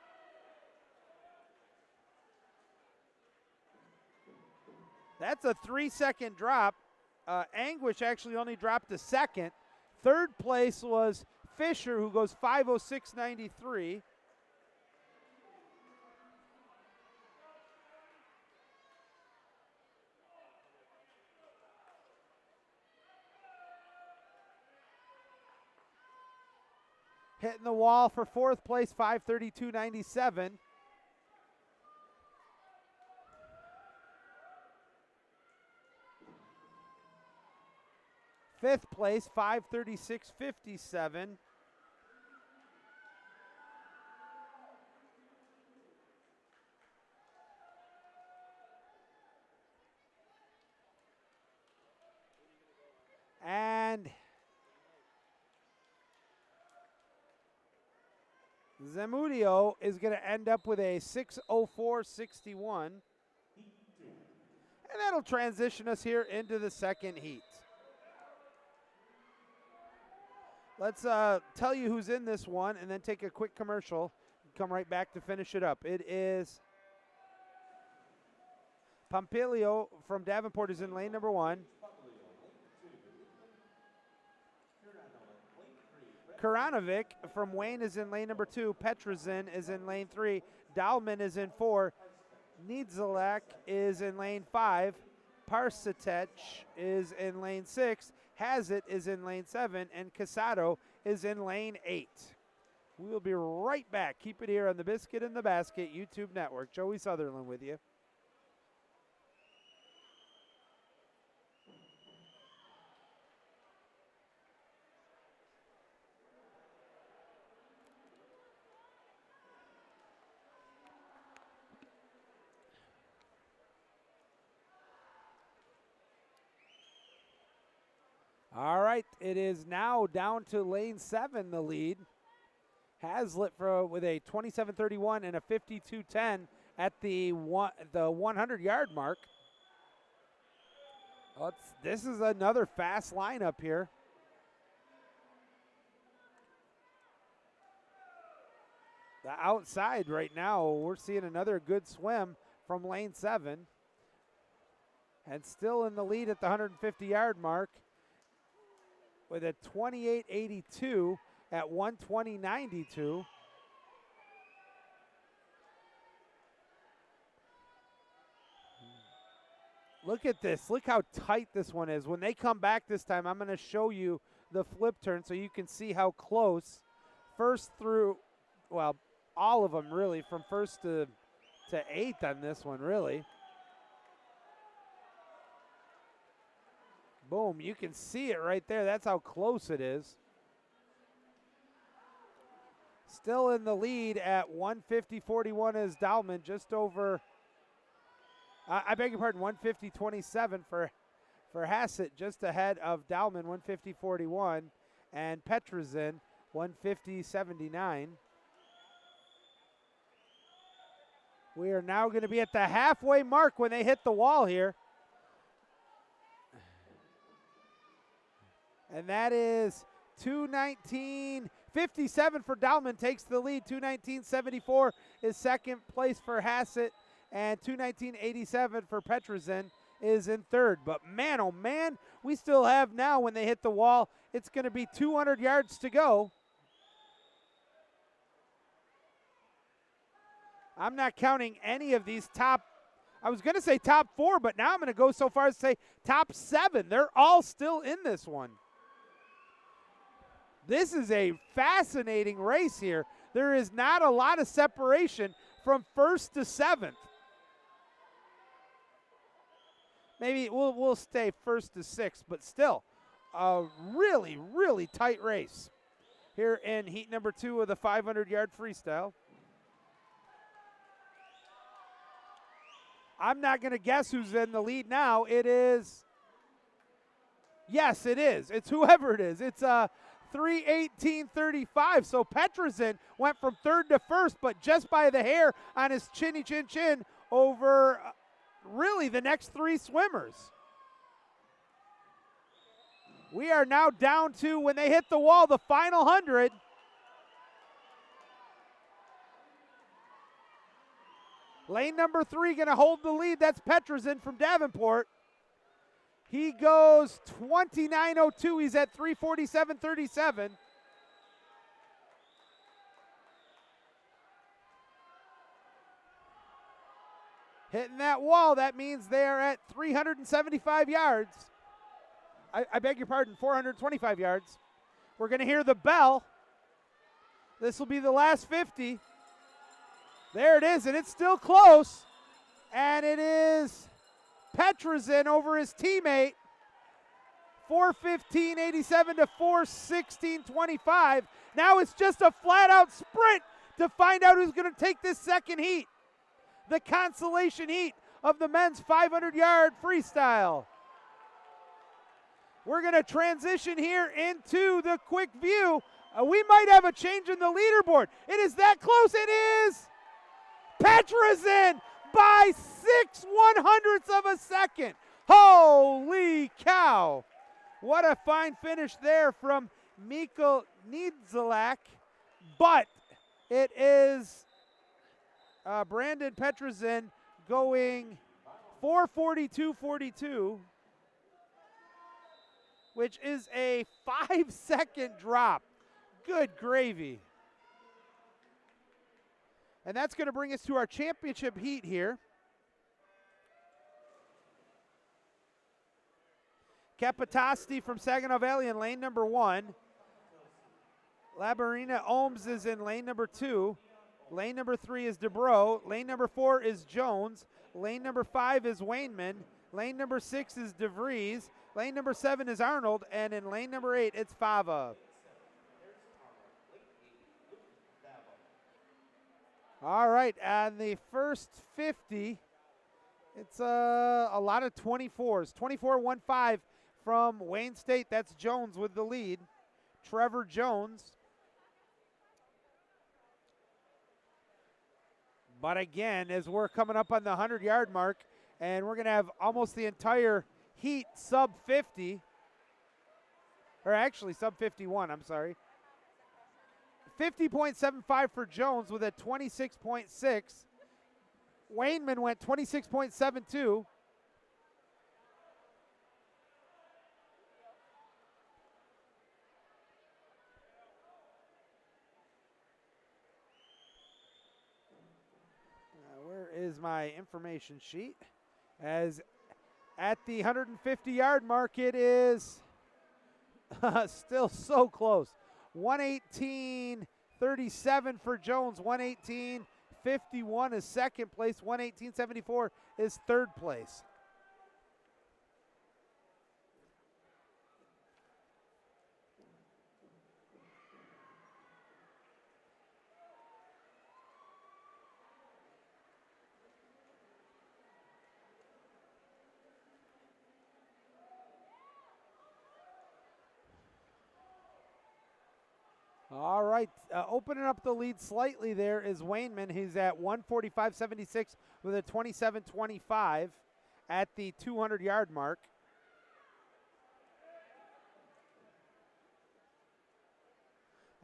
That's a 3-second drop. Anguish actually only dropped a second. Third place was Fisher, who goes 5:06.93. Hitting the wall for fourth place, 5:32.97. Fifth place, 5:36.57. And Zamudio is going to end up with a 6:04.61. And that'll transition us here into the second heat. Let's tell you who's in this one and then take a quick commercial. Come right back to finish it up. It is Pompilio from Davenport is in lane number 1. Karanovic from Wayne is in lane number 2. Petrazin is in lane 3. Dahlman is in 4. Niedzalak is in lane 5. Parsatech is in lane 6. Hazit is in lane 7, and Casado is in lane 8. We will be right back. Keep it here on the Biscuit in the Basket YouTube network. Joey Sutherland with you. All right, it is now down to lane 7, the lead. Hazlitt with a 27:31 and a 52:10 at the 100-yard mark. This is another fast lineup here. The outside right now, we're seeing another good swim from lane 7. And still in the lead at the 150-yard mark with a 28:82 at 120.92. Look at this. Look how tight this one is. When they come back this time, I'm going to show you the flip turn so you can see how close first through, well, all of them really, from first to 8th on this one, really. Boom, you can see it right there. That's how close it is. Still in the lead at 150.41 is Dahlman, just over, I beg your pardon, 150.27 for Hassett, just ahead of Dahlman, 150.41, and Petrazin, 150.79. We are now going to be at the halfway mark when they hit the wall here. And that is 2:19.57 for Dahlman, takes the lead. 2:19.74 is second place for Hassett, and 2:19.87 for Petrazin is in third. But man, oh man, we still have now, when they hit the wall, it's going to be 200 yards to go. I'm not counting any of these top, I was going to say top 4, but now I'm going to go so far as to say top 7. They're all still in this one. This is a fascinating race here. There is not a lot of separation from 1st to 7th. Maybe we'll stay 1st to 6th, but still a really, really tight race here in heat number 2 of the 500-yard freestyle. I'm not going to guess who's in the lead now. It is, yes, it is. It's whoever it is. It's 3:18.35. So Petrazin went from 3rd to 1st, but just by the hair on his chinny chin chin over really the next 3 swimmers. We are now down to, when they hit the wall, the final 100. Lane number 3 going to hold the lead. That's Petrazin from Davenport. He goes 29:02. He's at 3:47.37. Hitting that wall, that means they're at 375 yards. I beg your pardon, 425 yards. We're going to hear the bell. This will be the last 50. There it is, and it's still close. And it is Petrazin over his teammate. 4:15.87 to 4:16.25. Now it's just a flat-out sprint to find out who's going to take this second heat. The consolation heat of the men's 500-yard freestyle. We're going to transition here into the quick view. We might have a change in the leaderboard. It is that close. It is Petrazin by 6/100ths of a second. Holy cow. What a fine finish there from Mikkel Niedzalak. But it is Brandon Petrazin going 4:42.42, which is a 5-second drop. Good gravy. And that's going to bring us to our championship heat here. Capitasti from Saginaw Valley in lane number 1. Labarina Ohms is in lane number 2. Lane number 3 is DeBro. Lane number 4 is Jones. Lane number 5 is Wainman. Lane number 6 is DeVries. Lane number 7 is Arnold. And in lane number 8, it's Fava. All right, on the first 50, it's a lot of 24s. 24.15 from Wayne State. That's Jones with the lead. Trevor Jones. But again, as we're coming up on the 100-yard mark, and we're going to have almost the entire heat sub 50, or actually sub 51, I'm sorry. 50.75 for Jones with a 26.6. Wainman went 26.72. Where is my information sheet? As at the 150-yard mark, it is still so close. 118.37 for Jones. 118.51 is second place. 118.74 is third place. All right, opening up the lead slightly there is Wainman. He's at 145.76 with a 27.25 at the 200-yard mark.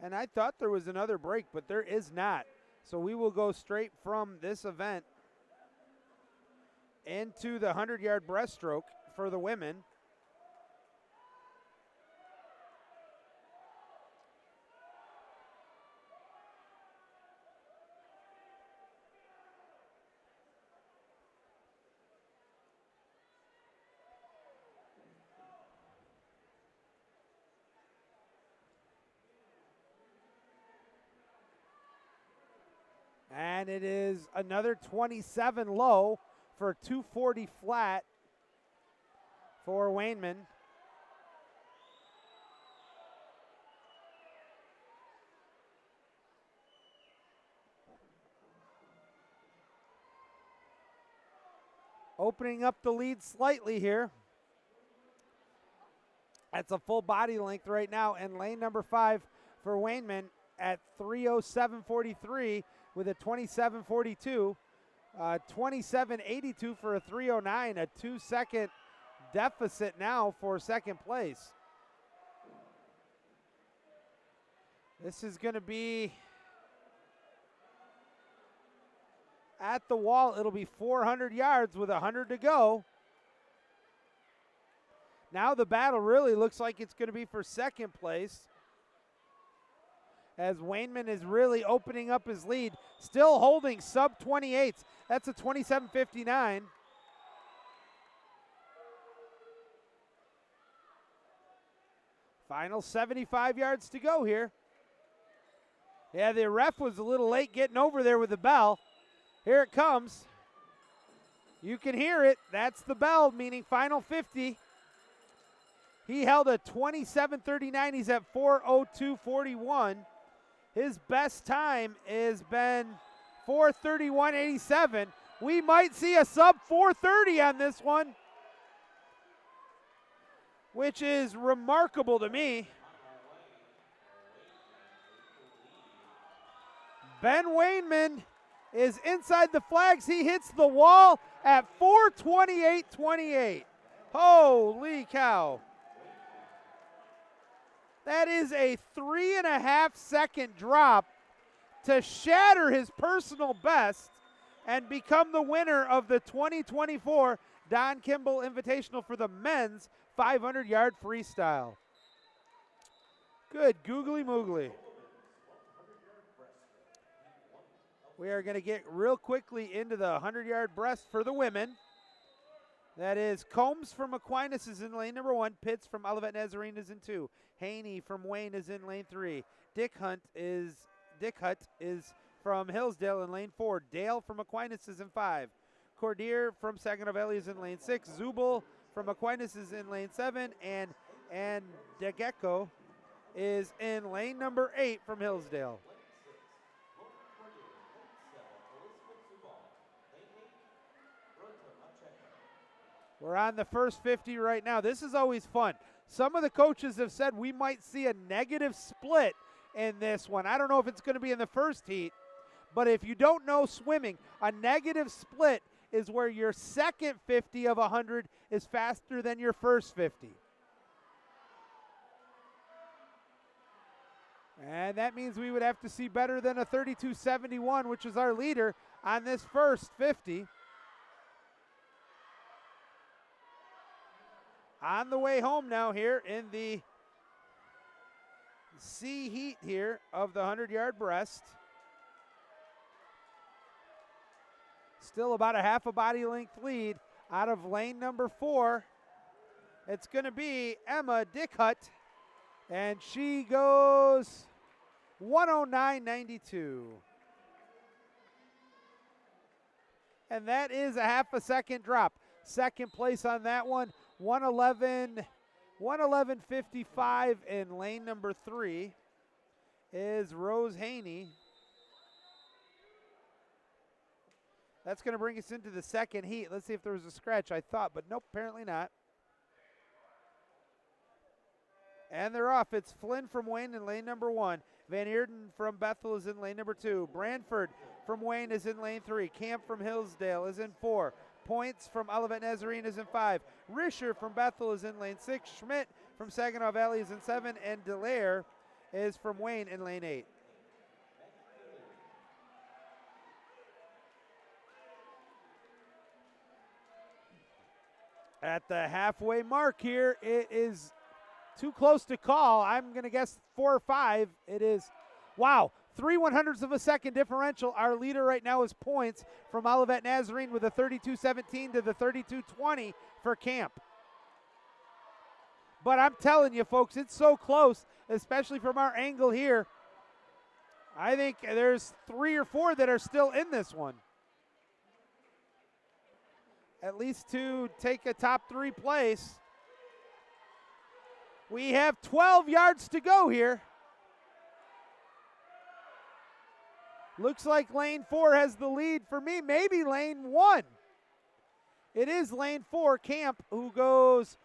And I thought there was another break, but there is not. So we will go straight from this event into the 100-yard breaststroke for the women. And it is another 27 low for 240 flat for Wainman. Opening up the lead slightly here. That's a full body length right now. And lane number 5 for Wainman at 307.43 with a 27.42. 27.82 for a 309. A 2-second deficit now for second place. This is going to be at the wall. It'll be 400 yards with 100 to go. Now the battle really looks like it's going to be for second place, as Wainman is really opening up his lead. Still holding sub 28s. That's a 27.59. Final 75 yards to go here. Yeah, the ref was a little late getting over there with the bell. Here it comes. You can hear it. That's the bell, meaning final 50. He held a 27.39. He's at 4:02.41. His best time has been 4:31.87. We might see a sub 4:30 on this one, which is remarkable to me. Ben Wainman is inside the flags. He hits the wall at 4:28.28. Holy cow. That is a 3.5-second drop to shatter his personal best and become the winner of the 2024 Don Kimble Invitational for the men's 500-yard freestyle. Good googly moogly. We are going to get real quickly into the 100-yard breast for the women. That is Combs from Aquinas is in lane number 1. Pitts from Olivet Nazarene is in 2. Haney from Wayne is in lane 3. Dick Hutt is from Hillsdale in lane 4. Dale from Aquinas is in 5. Cordier from Saginaw Valley is in lane 6. Zubel from Aquinas is in lane 7. And DeGecko is in lane number 8 from Hillsdale. We're on the first 50 right now. This is always fun. Some of the coaches have said we might see a negative split in this one. I don't know if it's going to be in the first heat, but if you don't know swimming, a negative split is where your second 50 of 100 is faster than your first 50. And that means we would have to see better than a 32.71, which is our leader on this first 50. On the way home now here in the C heat here of the 100-yard breast. Still about a half a body length lead out of lane number 4. It's going to be Emma Dickhut, and she goes 109.92. And that is a half a second drop. Second place on that one, 111.55 in lane number 3 is Rose Haney. That's going to bring us into the second heat. Let's see if there was a scratch, I thought, but nope, apparently not. And they're off. It's Flynn from Wayne in lane number 1. Van Eerden from Bethel is in lane number 2. Branford from Wayne is in lane 3. Camp from Hillsdale is in 4. Points from Olivet Nazarene is in 5. Risher from Bethel is in lane 6. Schmidt from Saginaw Valley is in 7. And Delaire is from Wayne in lane 8. At the halfway mark here, it is too close to call. I'm going to guess 4 or 5. It is, wow, 3/100ths of a second differential. Our leader right now is Points from Olivet Nazarene with a 32.17 to the 32.20 for Camp. But I'm telling you, folks, it's so close, especially from our angle here. I think there's 3 or 4 that are still in this one. At least to take a top 3 place. We have 12 yards to go here. Looks like lane 4 has the lead for me, maybe lane 1. It is lane 4, Camp, who goes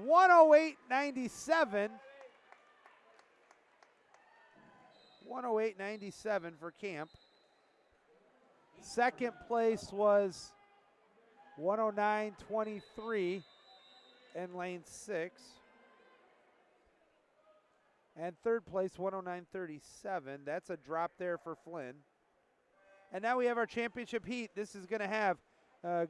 108.97. 108.97 for Camp. Second place was 109.23 in lane 6. And third place, 109.37. That's a drop there for Flynn. And now we have our championship heat. This is going to have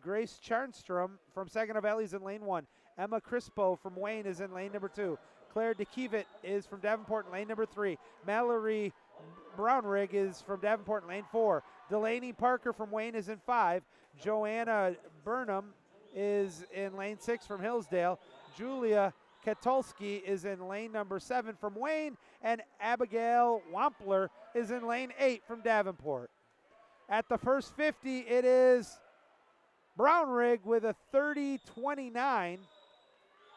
Grace Charnstrom from Saginaw Valley is in lane 1. Emma Crispo from Wayne is in lane number 2. Claire DeKevitt is from Davenport in lane number 3. Mallory Brownrigg is from Davenport in lane 4. Delaney Parker from Wayne is in 5. Joanna Burnham is in lane 6 from Hillsdale. Julia Katulski is in lane number 7 from Wayne. And Abigail Wampler is in lane 8 from Davenport. At the first 50, it is Brownrigg with a 30.29.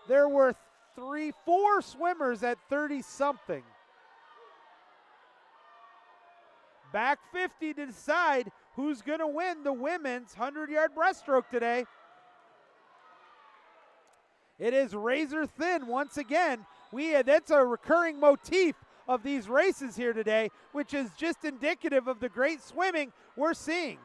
There were 4 swimmers at 30-something. Back 50 to decide who's going to win the women's 100-yard breaststroke today. It is razor thin once again. That's a recurring motif of these races here today, which is just indicative of the great swimming we're seeing.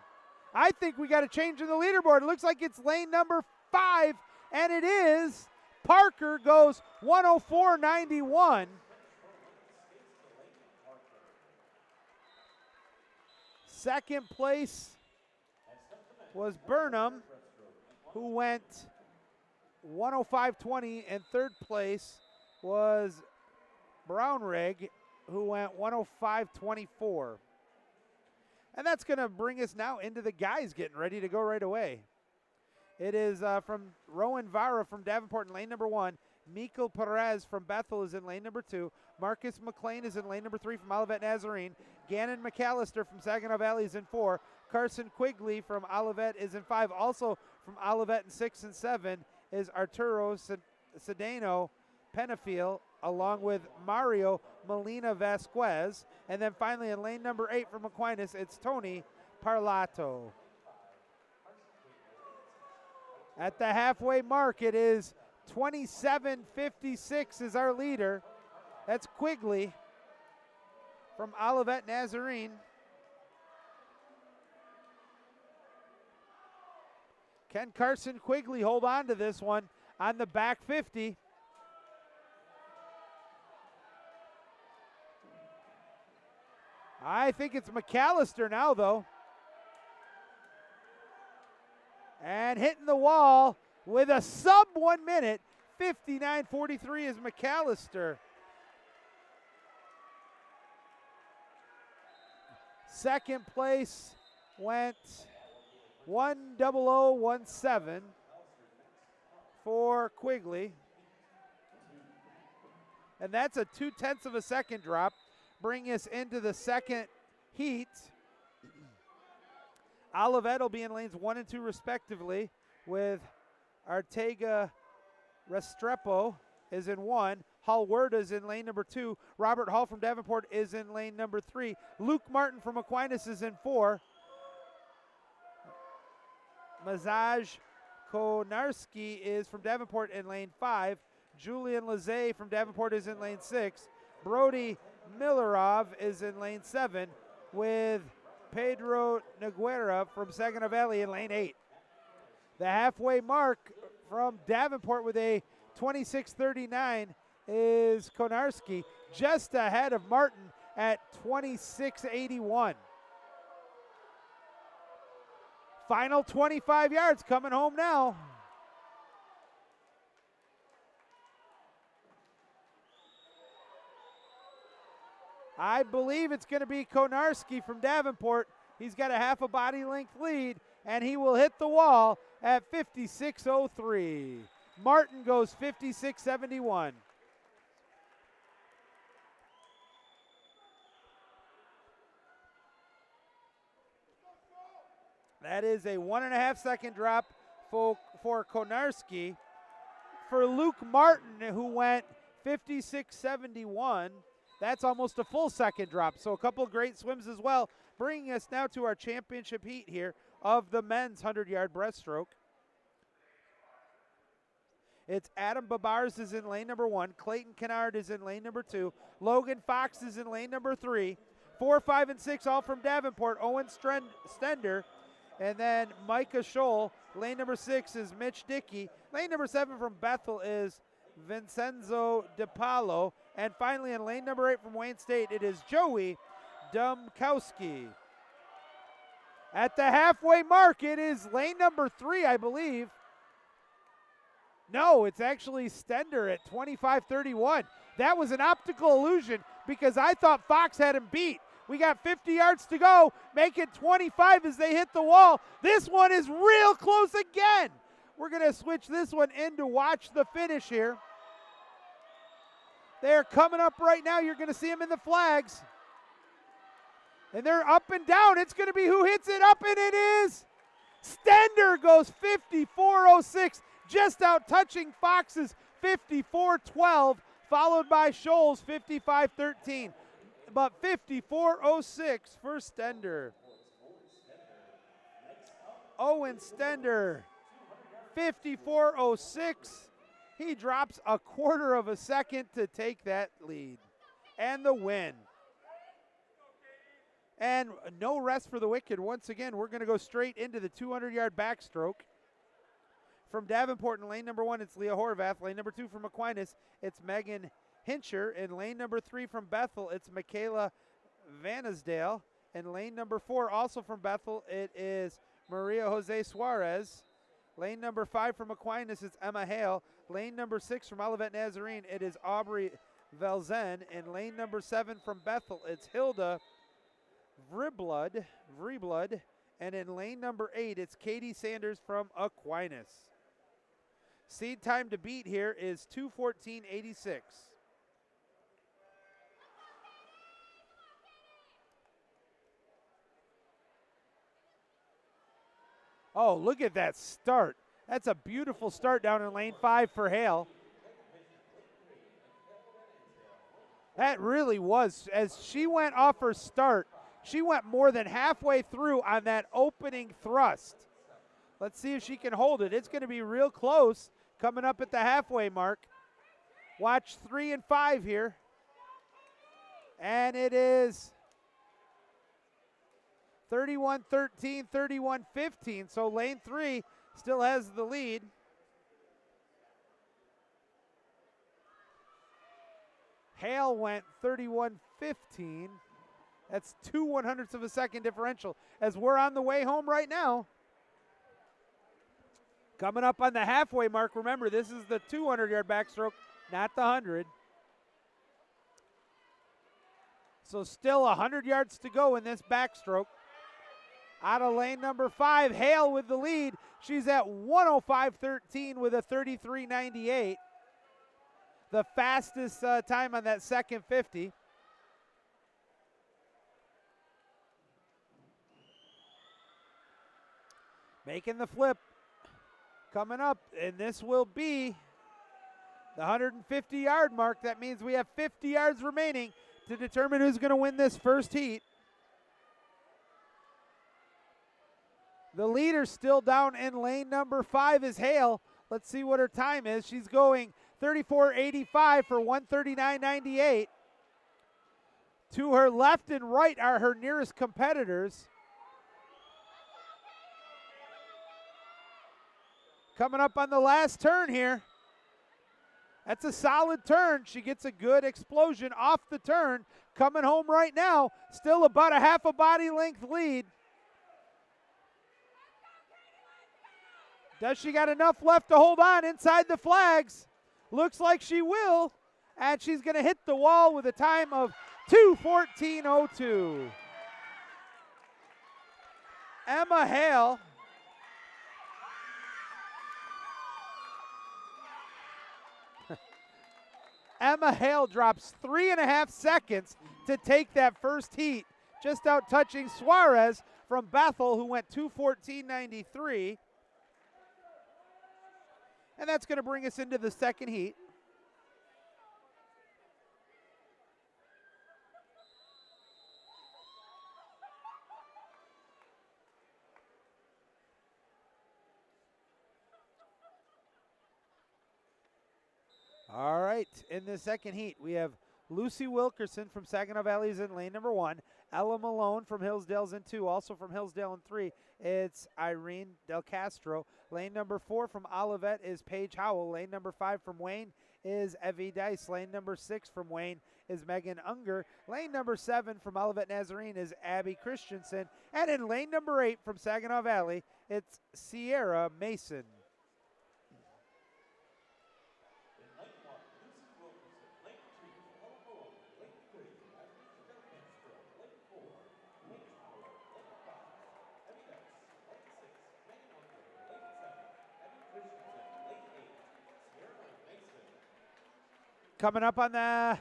I think we got to change in the leaderboard. It looks like it's lane number 5, and it is. Parker goes 104.91. Second place was Burnham, who went 105.20, and third place was Brownrigg, who went 105.24. And that's going to bring us now into the guys getting ready to go right away. It is from Rowan Vara from Davenport in lane number 1. Miko Perez from Bethel is in lane number 2. Marcus McLean is in lane number 3 from Olivet Nazarene. Gannon McAllister from Saginaw Valley is in 4. Carson Quigley from Olivet is in 5. Also from Olivet in 6 and 7 is Arturo Cedeno Penafiel, along with Mario Molina Vasquez. And then finally in lane number 8 from Aquinas, it's Tony Parlato. At the halfway mark, it is 27:56 is our leader. That's Quigley from Olivet Nazarene. Can Carson Quigley hold on to this one on the back 50? I think it's McAllister now, though. And hitting the wall with a sub 1 minute. 59:43 is McAllister. Second place went 1:00:17 for Quigley. And that's a 0.2 of a second drop, bringing us into the second heat. Olivet will be in lanes 1 and 2 respectively, with Arteaga Restrepo is in 1. Hallwerda is in lane number 2. Robert Hall from Davenport is in lane number 3. Luke Martin from Aquinas is in 4. Mazaj Konarski is from Davenport in lane 5. Julian Lazay from Davenport is in lane 6. Brody Millerov is in lane 7, with Pedro Noguera from Saginaw Valley in lane 8. The halfway mark from Davenport with a 26:39 is Konarski, just ahead of Martin at 26:81. Final 25 yards coming home now. I believe it's going to be Konarski from Davenport. He's got a half a body length lead, and he will hit the wall at 56:03. Martin goes 56:71. That is a 1.5 second drop for Konarski. For Luke Martin, who went 56:71, that's almost a full second drop. So a couple great swims as well, bringing us now to our championship heat here of the men's 100-yard breaststroke. It's Adam Babars is in lane number 1. Clayton Kennard is in lane number 2. Logan Fox is in lane number 3. 4, 5, and 6 all from Davenport. Owen Stender. And then Micah Scholl. Lane number 6 is Mitch Dickey. Lane number 7 from Bethel is Vincenzo DePaulo. And finally in lane number 8 from Wayne State, it is Joey Dumkowski. At the halfway mark, it is lane number 3, I believe. No, it's actually Stender at 25:31. That was an optical illusion because I thought Fox had him beat. We got 50 yards to go, make it 25 as they hit the wall. This one is real close again. We're going to switch this one in to watch the finish here. They're coming up right now. You're going to see them in the flags. And they're up and down. It's going to be who hits it up, and it is Stender goes 54:06. Just out touching Fox's 54:12, followed by Scholl's 55:13. But 54:06 for Stender. Owen Stender, 54:06. He drops a 1/4 of a second to take that lead and the win. And no rest for the wicked. Once again, we're going to go straight into the 200-yard backstroke. From Davenport in lane number 1, it's Leah Horvath. Lane number 2 from Aquinas, it's Megan Hincher. In lane number 3 from Bethel, it's Michaela Vanisdale. In lane number 4, also from Bethel, it is Maria Jose Suarez. Lane number 5 from Aquinas, it's Emma Hale. Lane number 6 from Olivet Nazarene, it is Aubrey Velzen. In lane number 7 from Bethel, it's Hilda Vreeblud. And in lane number 8, it's Katie Sanders from Aquinas. Seed time to beat here is 2:14.86. Oh, look at that start. That's a beautiful start down in lane 5 for Hale. That really was. As she went off her start, she went more than halfway through on that opening thrust. Let's see if she can hold it. It's going to be real close coming up at the halfway mark. Watch 3 and 5 here. And it is 31-13, 31-15. So lane 3 still has the lead. Hale went 31-15. That's 0.02 of a second differential as we're on the way home right now. Coming up on the halfway mark, remember this is the 200-yard backstroke, not the 100. So still 100 yards to go in this backstroke. Out of lane number 5, Hale with the lead. She's at 105.13 with a 33.98. The fastest time on that second 50. Making the flip. Coming up, and this will be the 150-yard mark. That means we have 50 yards remaining to determine who's going to win this first heat. The leader still down in lane number 5 is Hale. Let's see what her time is. She's going 34.85 for 139.98. To her left and right are her nearest competitors. Coming up on the last turn here. That's a solid turn. She gets a good explosion off the turn. Coming home right now. Still about a half a body length lead. Does she got enough left to hold on inside the flags? Looks like she will. And she's going to hit the wall with a time of 2:14.02. Emma Hale. Emma Hale drops 3.5 seconds to take that first heat, just out touching Suarez from Bethel, who went 2:14.93. And that's going to bring us into the second heat. All right, in the second heat, we have Lucy Wilkerson from Saginaw Valley's in lane number 1. Ella Malone from Hillsdale's in 2. Also from Hillsdale in 3, it's Irene Del Castro. Lane number 4 from Olivet is Paige Howell. Lane number 5 from Wayne is Evie Dice. Lane number 6 from Wayne is Megan Unger. Lane number 7 from Olivet Nazarene is Abby Christensen. And in lane number 8 from Saginaw Valley, it's Sierra Mason. Coming up on the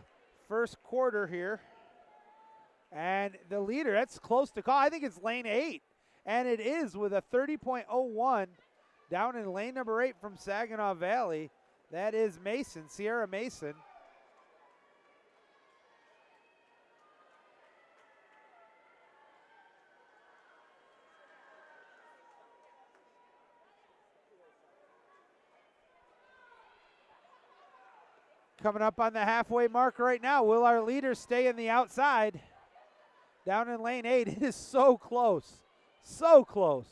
first quarter here. And the leader, that's close to call. I think it's lane 8. And it is with a 30.01 down in lane number 8 from Saginaw Valley. That is Mason, Sierra Mason. Coming up on the halfway mark right now. Will our leader stay in the outside? Down in lane 8. It is so close. So close.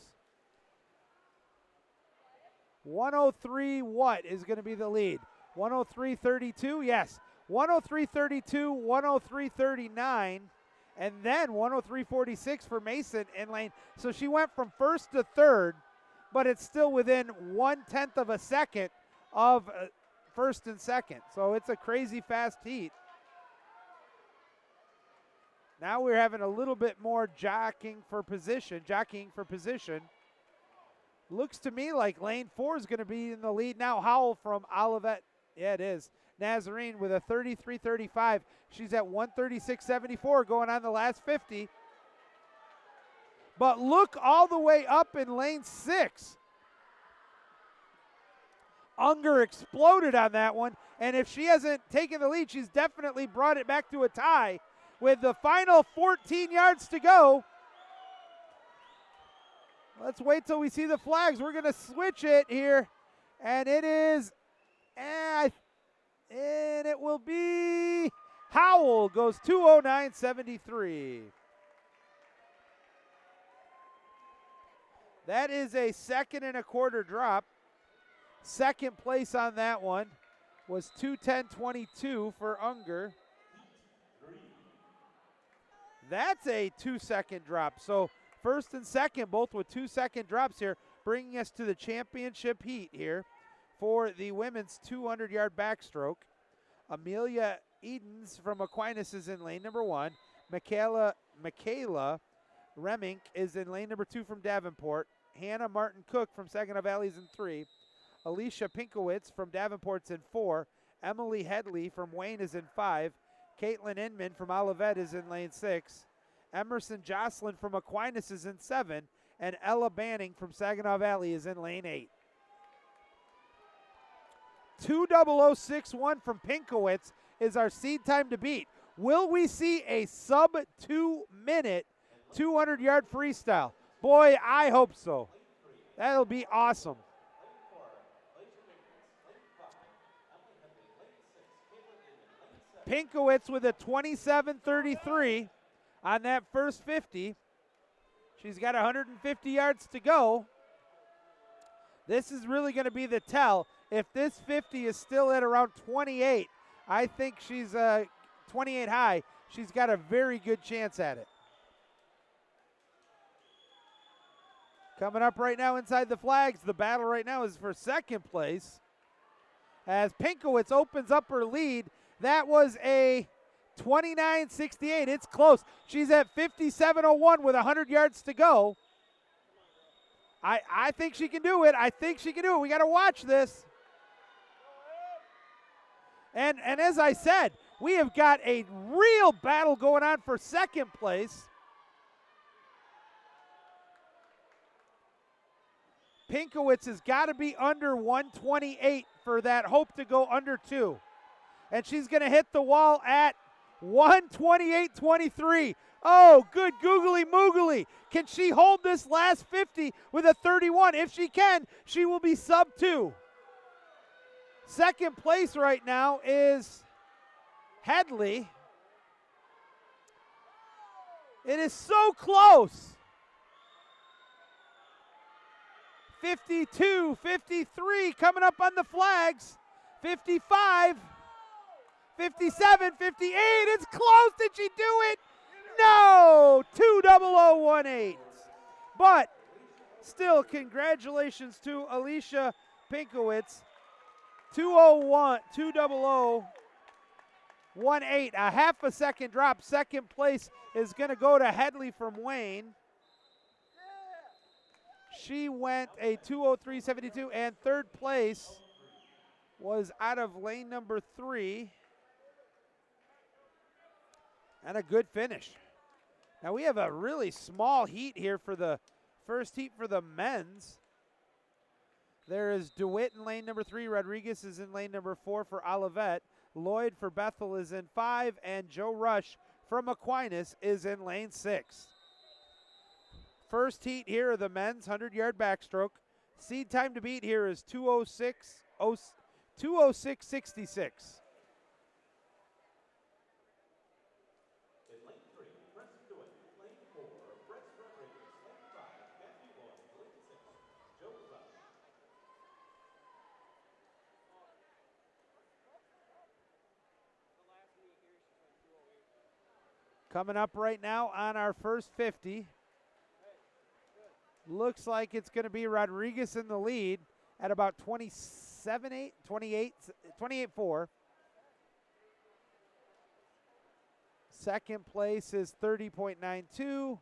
103 what is going to be the lead? 103.32? Yes. 103.32, 103.39, and then 103.46 for Mason in lane. So she went from first to third, but it's still within 1/10 of a second of first and second. So it's a crazy fast heat. Now we're having a little bit more jockeying for position. Looks to me like lane 4 is going to be in the lead now. Howell from Olivet. Yeah, it is. Nazarene with a 33.35. She's at 136.74 going on the last 50. But look all the way up in lane 6. Unger exploded on that one, and if she hasn't taken the lead, she's definitely brought it back to a tie with the final 14 yards to go. Let's wait till we see the flags. We're going to switch it here. And it is, and it will be Howell goes 209.73. That is a 2 1/4 drop. Second place on that one was 2:10.22 for Unger. That's a 2-second drop. So first and second, both with 2-second drops here, bringing us to the championship heat here for the women's 200-yard backstroke. Amelia Edens from Aquinas is in lane number 1. Michaela Remink is in lane number 2 from Davenport. Hannah Martin Cook from Saginaw Valley is in 3. Alicia Pinkowitz from Davenport's in 4. Emily Headley from Wayne is in 5. Caitlin Inman from Olivet is in lane 6. Emerson Jocelyn from Aquinas is in 7. And Ella Banning from Saginaw Valley is in lane 8. 2:00.61 from Pinkowitz is our seed time to beat. Will we see a sub 2-minute 200-yard freestyle? Boy, I hope so. That'll be awesome. Pinkowitz with a 27:33 on that first 50. She's got 150 yards to go. This is really going to be the tell. If this 50 is still at around 28, I think she's 28 high. She's got a very good chance at it. Coming up right now inside the flags, the battle right now is for second place. As Pinkowitz opens up her lead, that was a 29:68. It's close. She's at 57:01 with 100 yards to go. I think she can do it. I think she can do it. We got to watch this. And as I said, we have got a real battle going on for second place. Pinkowitz has got to be under 128 for that hope to go under 2. And she's going to hit the wall at 128.23. Oh, good googly moogly. Can she hold this last 50 with a 31? If she can, she will be sub 2. Second place right now is Headley. It is so close. 52, 53 coming up on the flags. 55, 57, 58. It's close. Did she do it? No. 2:00.18. But still, congratulations to Alicia Pinkowitz. 2:00.18. A half a second drop. Second place is going to go to Headley from Wayne. She went a 2:03.72, and third place was out of lane number 3. And a good finish. Now we have a really small heat here for the first heat for the men's. There is DeWitt in lane number 3. Rodriguez is in lane number 4 for Olivet. Lloyd for Bethel is in 5. And Joe Rush from Aquinas is in lane 6. First heat here of the men's 100-yard backstroke. Seed time to beat here is 2:06.66. Coming up right now on our first 50. Looks like it's going to be Rodriguez in the lead at about 28.4. Second place is 30.92,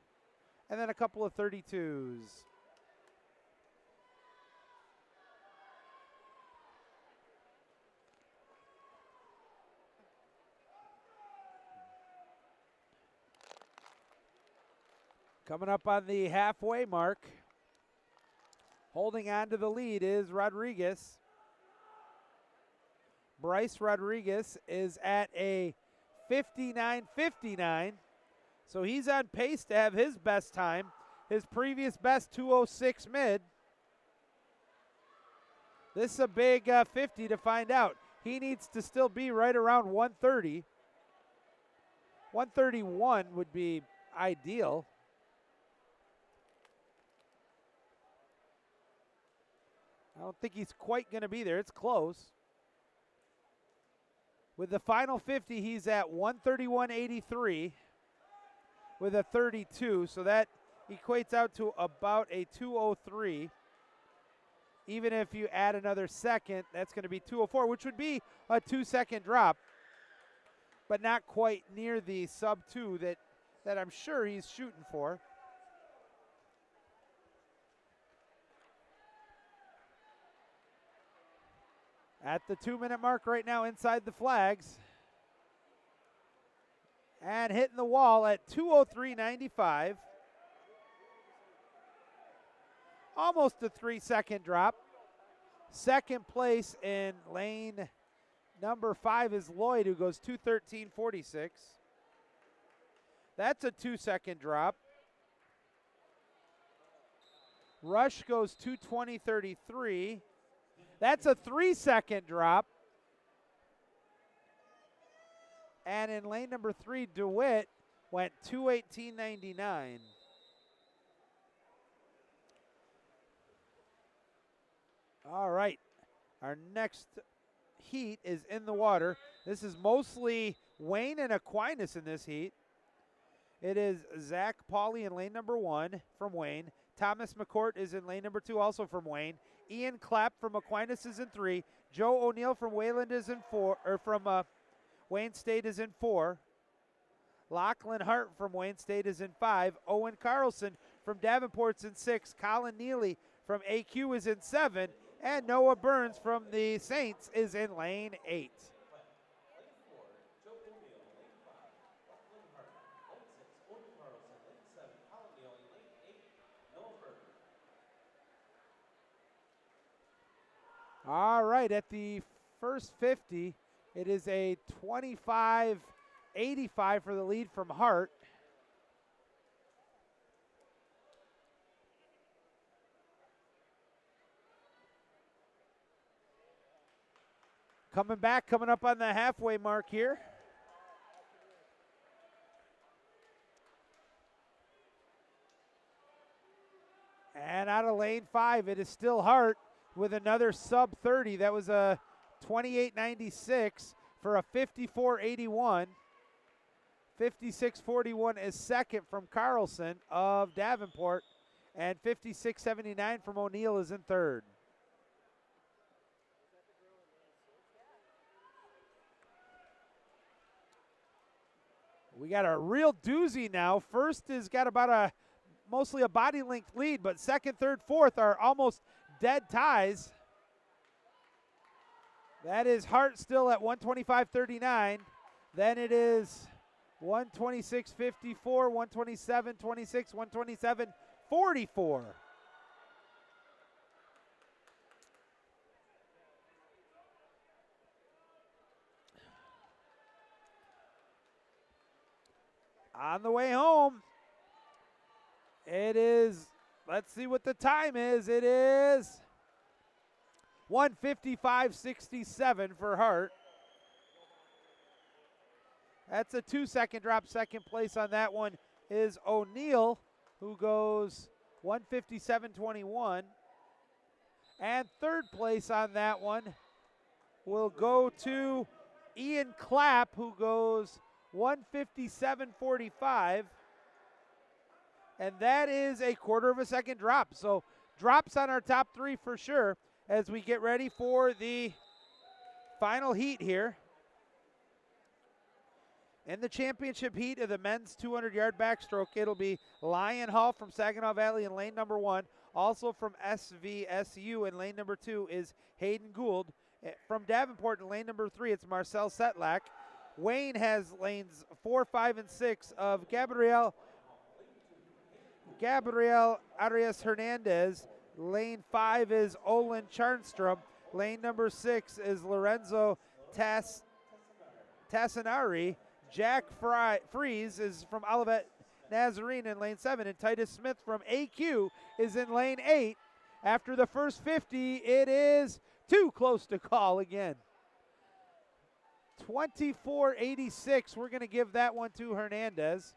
and then a couple of 32s. Coming up on the halfway mark, holding on to the lead is Rodriguez. Bryce Rodriguez is at a 59.59, so he's on pace to have his best time his previous best 2:06 mid. This is a big 50 to find out. He needs to still be right around 130. 131 would be ideal. I don't think he's quite going to be there. It's close. With the final 50, he's at 131.83 with a 32. So that equates out to about a 2:03. Even if you add another second, that's going to be 2:04, which would be a 2-second drop, but not quite near the sub 2 that I'm sure he's shooting for. At the 2-minute mark right now inside the flags. And hitting the wall at 2:03.95. Almost a 3-second drop. Second place in lane number 5 is Lloyd, who goes 2:13.46. That's a 2-second drop. Rush goes 2:20.33. That's a 3-second drop. And in lane number 3, DeWitt went 2:18.99. All right, our next heat is in the water. This is mostly Wayne and Aquinas in this heat. It is Zach Pauley in lane number 1 from Wayne. Thomas McCourt is in lane number 2, also from Wayne. Ian Clapp from Aquinas is in 3. Joe O'Neill from Wayland is in 4, or from Wayne State is in 4. Lachlan Hart from Wayne State is in 5. Owen Carlson from Davenport's in 6. Colin Neely from AQ is in 7. And Noah Burns from the Saints is in lane 8. All right, at the first 50, it is a 25.85 for the lead from Hart. Coming up on the halfway mark here. And out of lane 5, it is still Hart with another sub 30. That was a 28.96 for a 54.81. 56.41 is second from Carlson of Davenport, and 56.79 from O'Neill is in third. We got a real doozy now. First has got about mostly a body length lead, but second, third, fourth are almost dead ties. That is Hart still at 125.39. Then it is 126.54, 127.26, 127.44. On the way home, it is, let's see what the time is. It is 1:55.67 for Hart. That's a 2-second drop. Second place on that one is O'Neill, who goes 1:57.21. And third place on that one will go to Ian Clapp, who goes 1:57.45. And that is a quarter of a second drop. So drops on our top 3 for sure as we get ready for the final heat here. In the championship heat of the men's 200-yard backstroke, it'll be Lyon Hall from Saginaw Valley in lane number 1. Also from SVSU in lane number 2 is Hayden Gould. From Davenport in lane number 3, it's Marcel Setlak. Wayne has lanes 4, 5, and 6 of Gabriel Arias Hernandez. Lane 5 is Olin Charnstrom. Lane number 6 is Lorenzo Tassinari. Jack Fries is from Olivet Nazarene in lane 7, and Titus Smith from AQ is in lane 8. After the first 50, it is too close to call again. 24.86, we're going to give that one to Hernandez.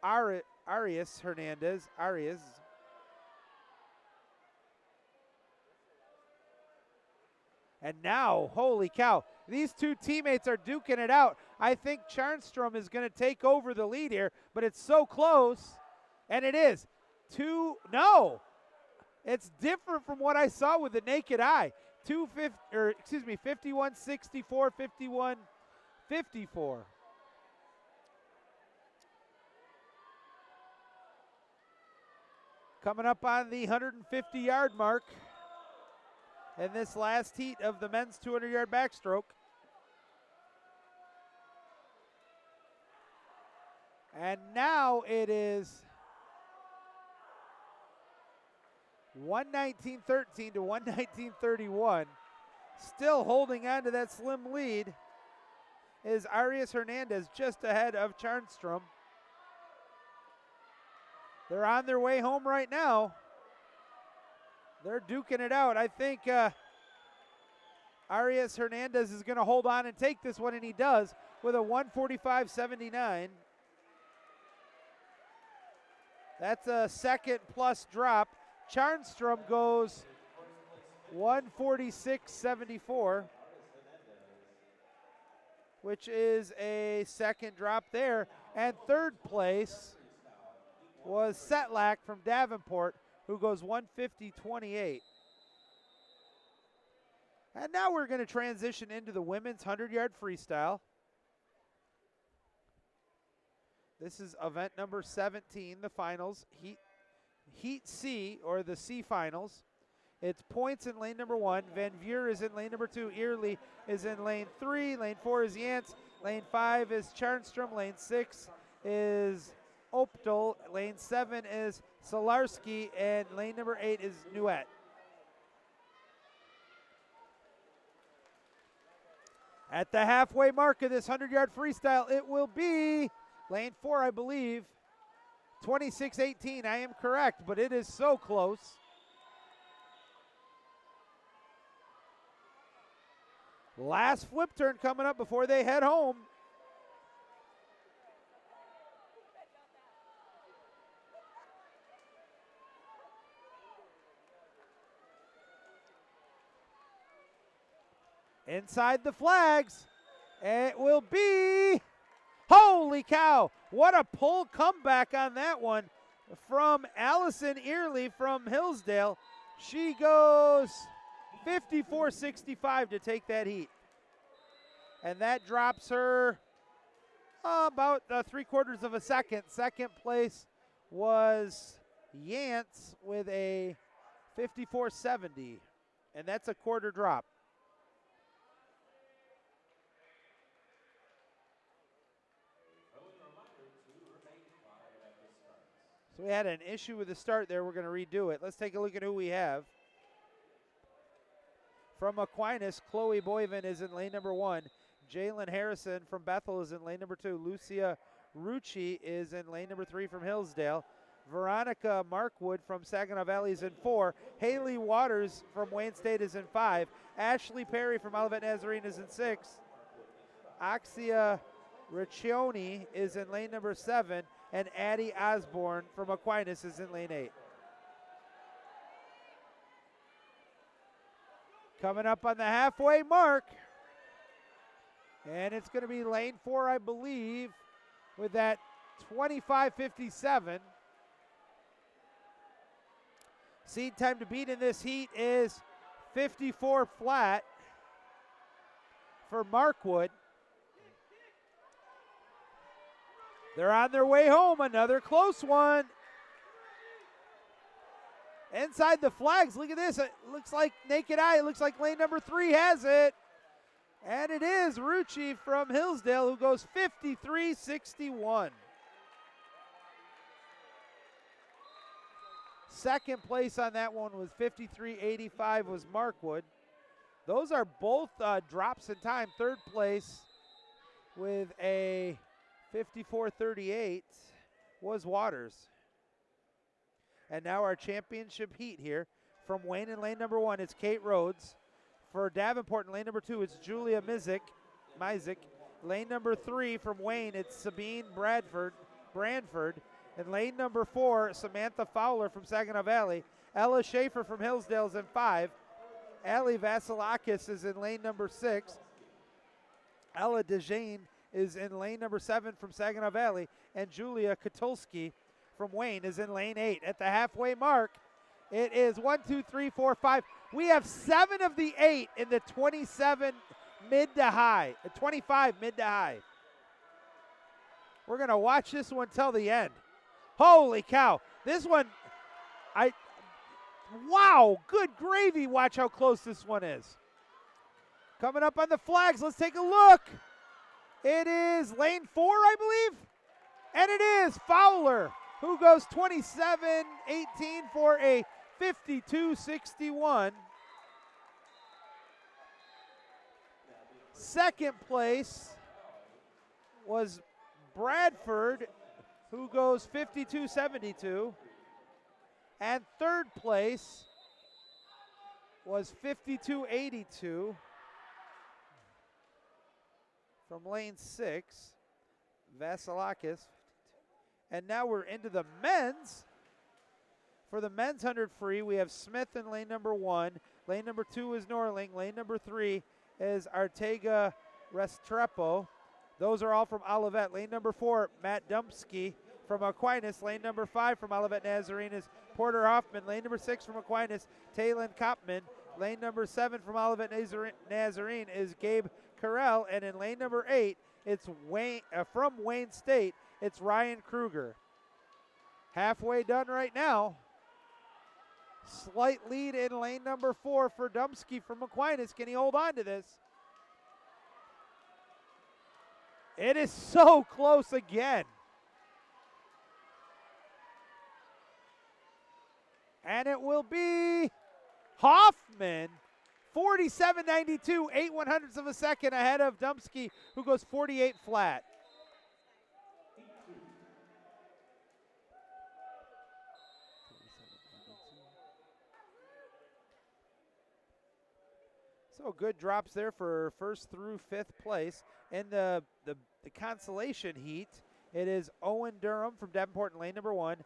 Arias Hernandez. Arias. And now, holy cow, these two teammates are duking it out. I think Charnstrom is going to take over the lead here, but it's so close, and it is. No, it's different from what I saw with the naked eye. 51-64, 51-54. Coming up on the 150-yard mark in this last heat of the men's 200-yard backstroke. And now it is 119-13 to 119-31. Still holding on to that slim lead is Arias Hernandez, just ahead of Charnstrom. They're on their way home right now. They're duking it out. I think Arias Hernandez is going to hold on and take this one, and he does with a 1:45.79. That's a second plus drop. Charnstrom goes 1:46.74, which is a second drop there. And third place was Setlak from Davenport, who goes 1:50.28. And now we're going to transition into the women's 100-yard freestyle. This is event number 17, the finals, Heat C, or the C finals. It's points in lane number 1. Van Vuur is in lane number 2. Early is in lane 3. Lane 4 is Yance. Lane 5 is Charnstrom. Lane 6 is Optal. Lane 7 is Solarski. And lane number 8 is Nuet. At the halfway mark of this 100-yard freestyle, it will be lane 4, I believe. 26-18, I am correct, but it is so close. Last flip turn coming up before they head home. Inside the flags, it will be, holy cow, what a pull comeback on that one from Allison Early from Hillsdale. She goes 54.65 to take that heat. And that drops her about 3/4 of a second. Second place was Yance with a 54.70, and that's a quarter drop. So we had an issue with the start there. We're going to redo it. Let's take a look at who we have. From Aquinas, Chloe Boyven is in lane number 1. Jalen Harrison from Bethel is in lane number 2. Lucia Rucci is in lane number 3 from Hillsdale. Veronica Markwood from Saginaw Valley is in 4. Haley Waters from Wayne State is in 5. Ashley Perry from Olivet Nazarene is in 6. Axia Riccioni is in lane number 7. And Addie Osborne from Aquinas is in lane 8. Coming up on the halfway mark. And it's going to be lane 4, I believe, with that 25.57. Seed time to beat in this heat is 54 flat for Markwood. They're on their way home, another close one. Inside the flags, look at this. It looks like naked eye. It looks like lane number 3 has it. And it is Rucci from Hillsdale who goes 53.61. Second place on that one was 53.85 was Markwood. Those are both drops in time. Third place with a 54-38 was Waters. And now our championship heat here from Wayne in lane number 1, it's Kate Rhodes. For Davenport in lane number 2, it's Julia Mizik. Lane number 3 from Wayne, it's Sabine Branford. In lane number 4, Samantha Fowler from Saginaw Valley. Ella Schaefer from Hillsdale is in 5. Allie Vasilakis is in lane number 6. Ella DeJane is in lane number 7 from Saginaw Valley. And Julia Katulski from Wayne is in lane 8. At the halfway mark, it is 1, 2, 3, 4, 5. We have 7 of the 8 in the 27 mid to high, 25 mid to high. We're going to watch this one till the end. Holy cow. This one, wow, good gravy. Watch how close this one is. Coming up on the flags, let's take a look. It is lane 4, I believe. And it is Fowler, who goes 27-18 for a 52-61. Second place was Bradford, who goes 52-72. And third place was 52-82 from lane 6, Vasilakis. And now we're into the men's. For the men's 100 free, we have Smith in lane number 1. Lane number 2 is Norling. Lane number 3 is Artega Restrepo. Those are all from Olivet. Lane number 4, Matt Dumpsky from Aquinas. Lane number 5 from Olivet Nazarene is Porter Hoffman. Lane number 6 from Aquinas, Taylon Kopman. Lane number 7 from Olivet Nazarene is Gabe Carell. And in lane number 8, it's from Wayne State, it's Ryan Kruger. Halfway done right now. Slight lead in lane number 4 for Dumpsky from Aquinas. Can he hold on to this? It is so close again. And it will be Hoffman, 47.92, 8/100ths of a second ahead of Dumpsky, who goes 48 flat. So good drops there for first through 5th place. In the consolation heat, it is Owen Durham from Davenport in lane number 1.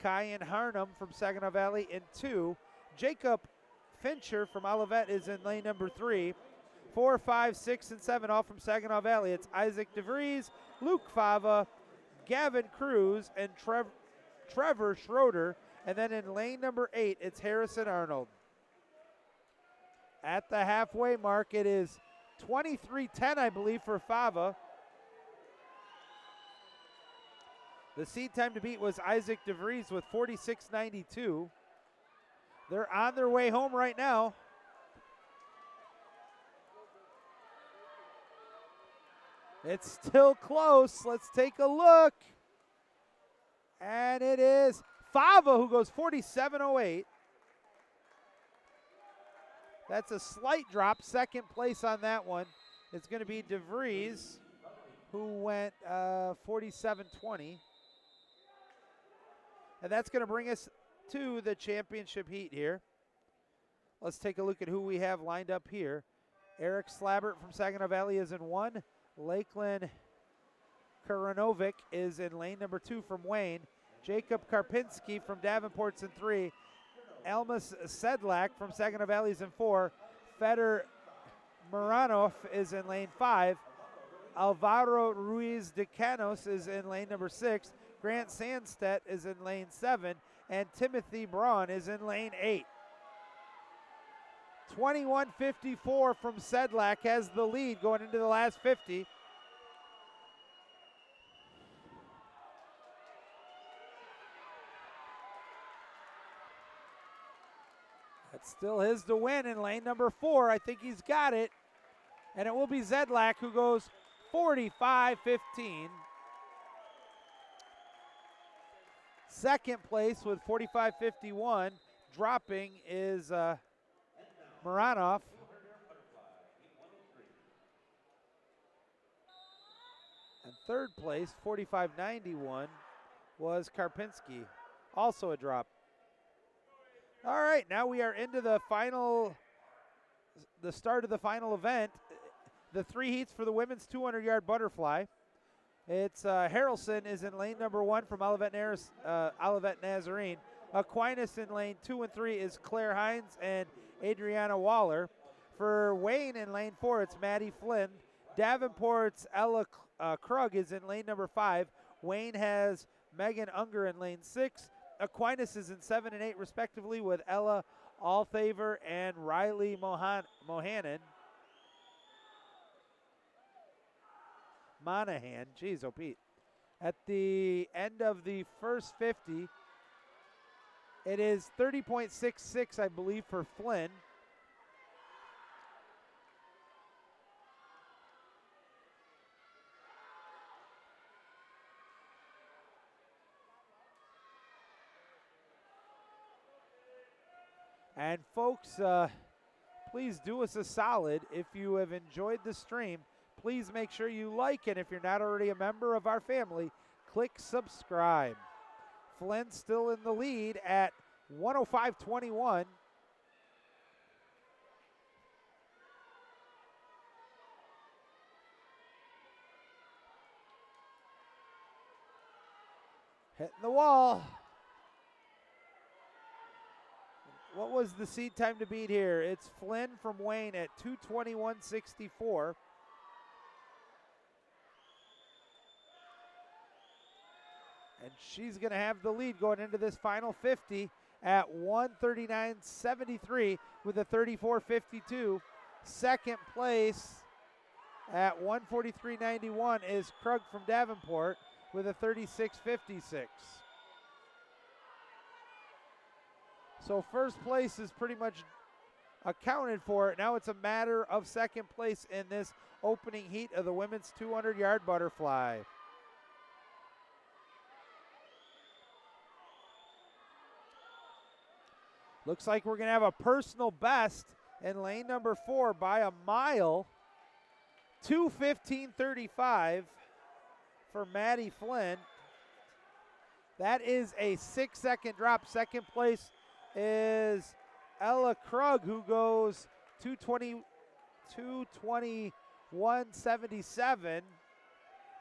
Kyan Harnum from Saginaw Valley in 2. Jacob Fincher from Olivet is in lane number 3. 4, 5, 6, and 7 all from Saginaw Valley. It's Isaac DeVries, Luke Fava, Gavin Cruz, and Trevor Schroeder. And then in lane number 8, it's Harrison Arnold. At the halfway mark, it is 23-10, I believe, for Fava. The seed time to beat was Isaac DeVries with 46.92. They're on their way home right now. It's still close. Let's take a look. And it is Fava who goes 47.08. That's a slight drop. Second place on that one. It's going to be DeVries, who went 47.20. And that's going to bring us to the championship heat here. Let's take a look at who we have lined up here. Eric Slabbert from Saginaw Valley is in 1. Lakeland Karanovic is in lane number 2 from Wayne. Jacob Karpinski from Davenport's in 3. Elmas Sedlak from Saginaw Valley is in 4. Feder Moranov is in lane 5. Alvaro Ruiz de Canos is in lane number 6. Grant Sandstedt is in lane 7. And Timothy Braun is in lane 8. 21:54 from Sedlak has the lead going into the last 50. That's still his to win in lane number 4. I think he's got it. And it will be Zedlak who goes 45.15. Second place with 45.51. Dropping is Moranov. And Third place, 45.91, was Karpinski. Also a drop. All right, now we are into the start of the final event. The 3 heats for the women's 200-yard butterfly. It's Harrelson is in lane number 1 from Olivet Nazarene. Aquinas in lane 2 and 3 is Claire Hines and Adriana Waller. For Wayne in lane 4, it's Maddie Flynn. Davenport's Ella Krug is in lane number 5. Wayne has Megan Unger in lane 6. Aquinas is in 7 and 8 respectively with Ella Althaver and Riley Monahan. Jeez, oh Pete. At the end of the first 50, it is 30.66, I believe, for Flynn. And folks, please do us a solid. If you have enjoyed the stream, please make sure you like, and if you're not already a member of our family, click subscribe. Flynn still in the lead at 105.21. Hitting the wall. What was the seed time to beat here? It's Flynn from Wayne at 2:21.64. And she's going to have the lead going into this final 50 at 1:39.73 with a 34.52. Second place at 1:43.91 is Krug from Davenport with a 36.56. So first place is pretty much accounted for. Now it's a matter of second place in this opening heat of the women's 200-yard butterfly. Looks like we're going to have a personal best in lane number 4 by a mile. 2:15.35 for Maddie Flynn. That is a 6-second drop. Second place is Ella Krug, who goes 2:21.77.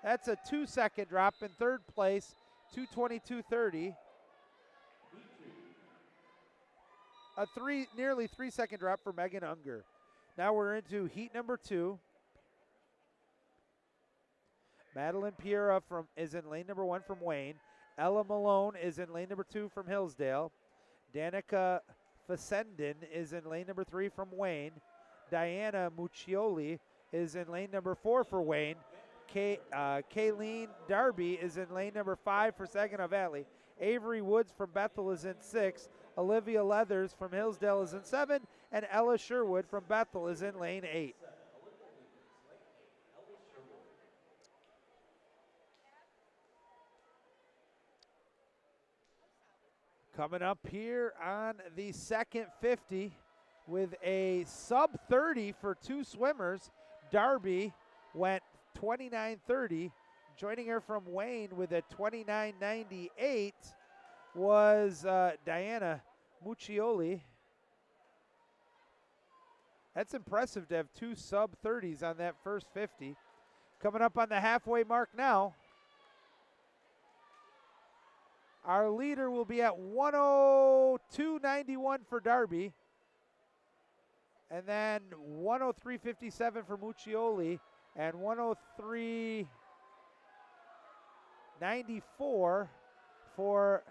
That's a 2-second drop. In third place, 2:22.30. A nearly 3-second drop for Megan Unger. Now we're into heat number 2. Madeline Piera is in lane number 1 from Wayne. Ella Malone is in lane number 2 from Hillsdale. Danica Fessenden is in lane number 3 from Wayne. Diana Muccioli is in lane number 4 for Wayne. Kayleen Darby is in lane number 5 for Saginaw Valley. Avery Woods from Bethel is in 6. Olivia Leathers from Hillsdale is in 7. And Ella Sherwood from Bethel is in lane 8. Coming up here on the second 50 with a sub 30 for 2 swimmers. Darby went 29.30. Joining her from Wayne with a 29.98 was Diana Muccioli. That's impressive to have 2 sub 30s on that first 50. Coming up on the halfway mark now. Our leader will be at 102.91 for Darby. And then 103.57 for Muccioli. And 103.94 for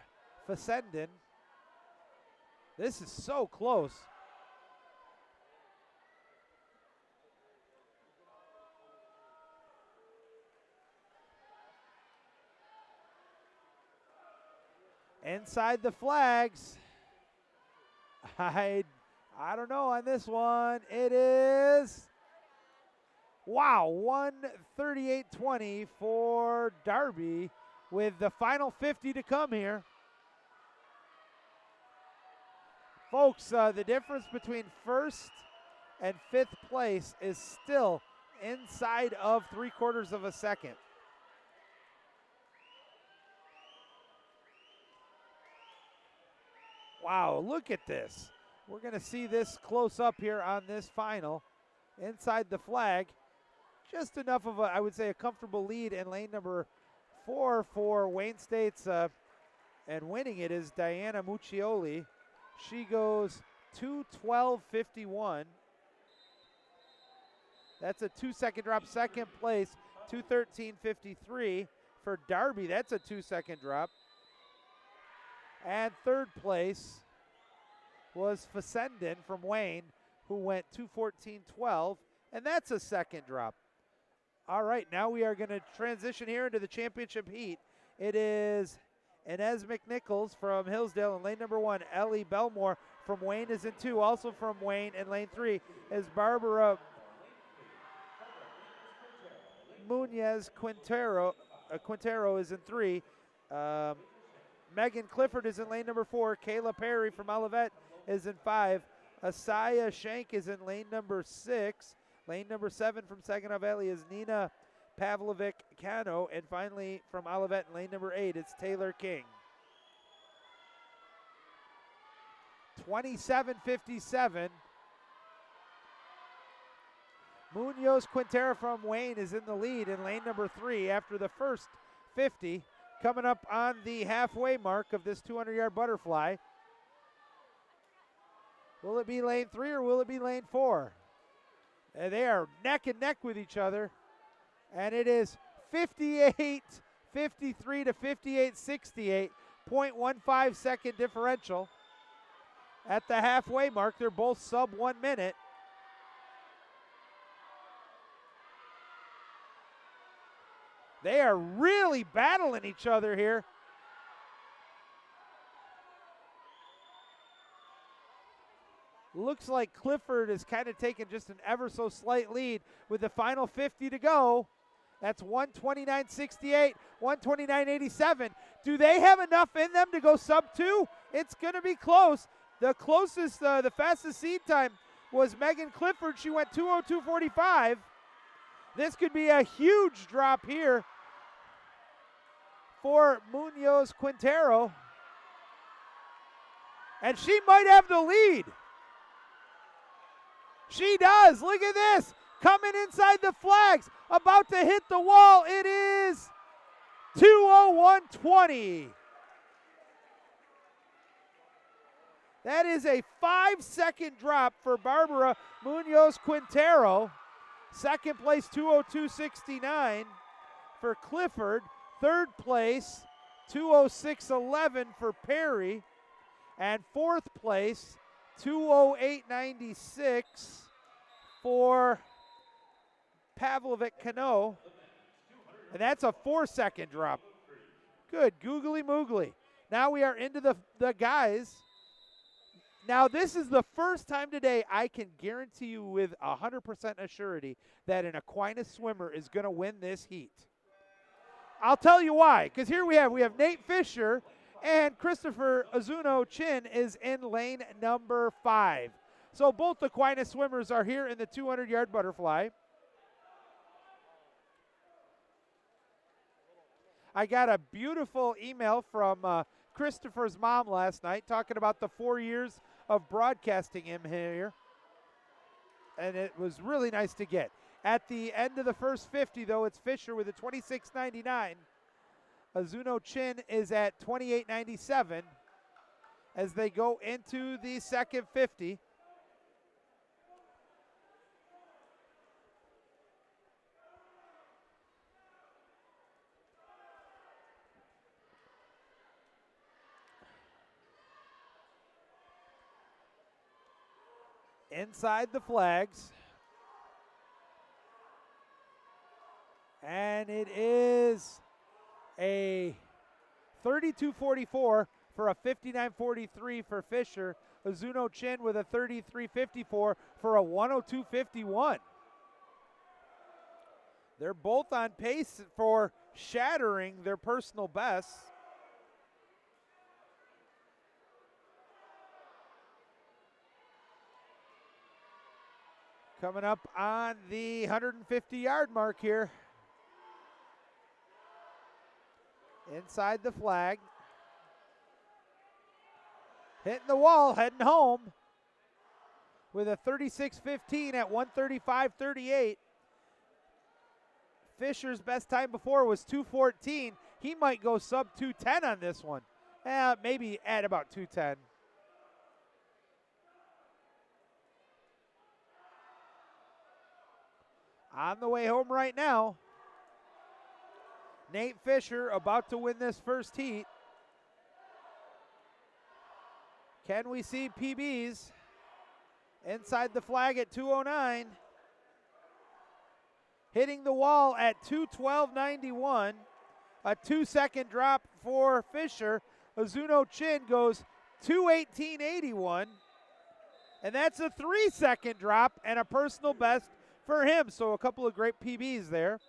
Fessenden. This is so close. Inside the flags. I don't know on this one. It is, wow, 138.20 for Darby with the final 50 to come here. Folks, the difference between first and fifth place is still inside of 3/4 of a second. Wow, look at this. We're going to see this close up here on this final. Inside the flag, just enough of I would say, a comfortable lead in lane number 4 for Wayne State's, and winning it is Diana Muccioli. She goes 2:12.51. That's a 2-second drop. Second place, 2:13.53 for Darby. That's a 2-second drop. And third place was Fessenden from Wayne, who went 2:14.12, and that's a second drop. All right, now we are going to transition here into the championship heat. It is Inez McNichols from Hillsdale in lane number 1. Ellie Belmore from Wayne is in 2. Also from Wayne in lane 3 is Barbara Munez Quintero is in 3. Megan Clifford is in lane number 4. Kayla Perry from Olivet is in 5. Asaya Shank is in lane number 6. Lane number 7 from Saginaw Valley is Nina Pavlovic-Cano. And finally from Olivet in lane number 8, it's Taylor King. 27:57. Munoz Quintero from Wayne is in the lead in lane number 3 after the first 50. Coming up on the halfway mark of this 200-yard butterfly. Will it be lane 3 or will it be lane 4? And they are neck and neck with each other. And it is 58-53 to 58-68, 0.15 second differential. At the halfway mark, they're both sub 1 minute. They are really battling each other here. Looks like Clifford is kind of taking just an ever so slight lead with the final 50 to go. That's 1:29.68, 1:29.87. Do they have enough in them to go sub 2? It's going to be close. The closest, the fastest seed time was Megan Clifford. She went 2:02.45. This could be a huge drop here for Munoz Quintero. And she might have the lead. She does. Look at this. Coming inside the flags. About to hit the wall. It is 2:01.20. That is a 5-second drop for Barbara Munoz Quintero. Second place, 2:02.69 for Clifford. Third place, 2:06.11 for Perry. And fourth place, 2:08.96 for Pavlovic-Cano. And that's a 4-second drop. Good, googly moogly. Now we are into the guys. Now this is the first time today I can guarantee you with 100% assurity that an Aquinas swimmer is going to win this heat. I'll tell you why, because here we have Nate Fisher and Christopher Azuno Chin is in lane number 5. So both Aquinas swimmers are here in the 200-yard butterfly. I got a beautiful email from Christopher's mom last night talking about the 4 years of broadcasting him here. And it was really nice to get. At the end of the first 50, though, it's Fisher with a 26.99. Azuno Chin is at 28.97 as they go into the second 50. Inside the flags. And it is a 32.44 for a 59.43 for Fisher. Azuno Chin with a 33.54 for a 102.51. They're both on pace for shattering their personal bests. Coming up on the 150-yard mark here. Inside the flag. Hitting the wall, heading home with a 36.15 at 135.38. Fisher's best time before was 2:14. He might go sub 2:10 on this one. Maybe at about 2:10. On the way home right now. Nate Fisher about to win this first heat. Can we see PBs inside the flag at 2:09? Hitting the wall at 2:12.91. A 2-second drop for Fisher. Azuno Chin goes 2:18.81. And that's a 3-second drop and a personal best for him. So a couple of great PBs there.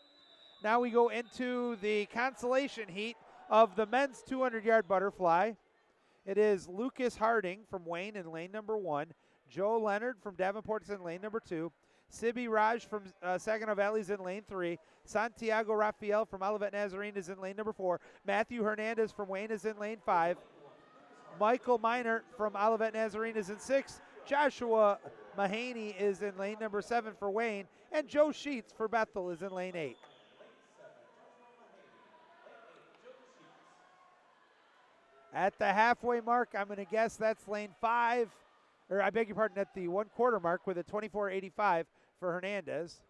Now we go into the consolation heat of the men's 200-yard butterfly. It is Lucas Harding from Wayne in lane number 1. Joe Leonard from Davenport is in lane number 2. Sibi Raj from Saginaw Valley is in lane 3. Santiago Rafael from Olivet Nazarene is in lane number 4. Matthew Hernandez from Wayne is in lane 5. Michael Minert from Olivet Nazarene is in 6. Joshua Mahaney is in lane number 7 for Wayne. And Joe Sheets for Bethel is in lane 8. At the halfway mark, I'm going to guess that's lane 5. Or I beg your pardon, at the 1/4 mark with a 24.85 for Hernandez.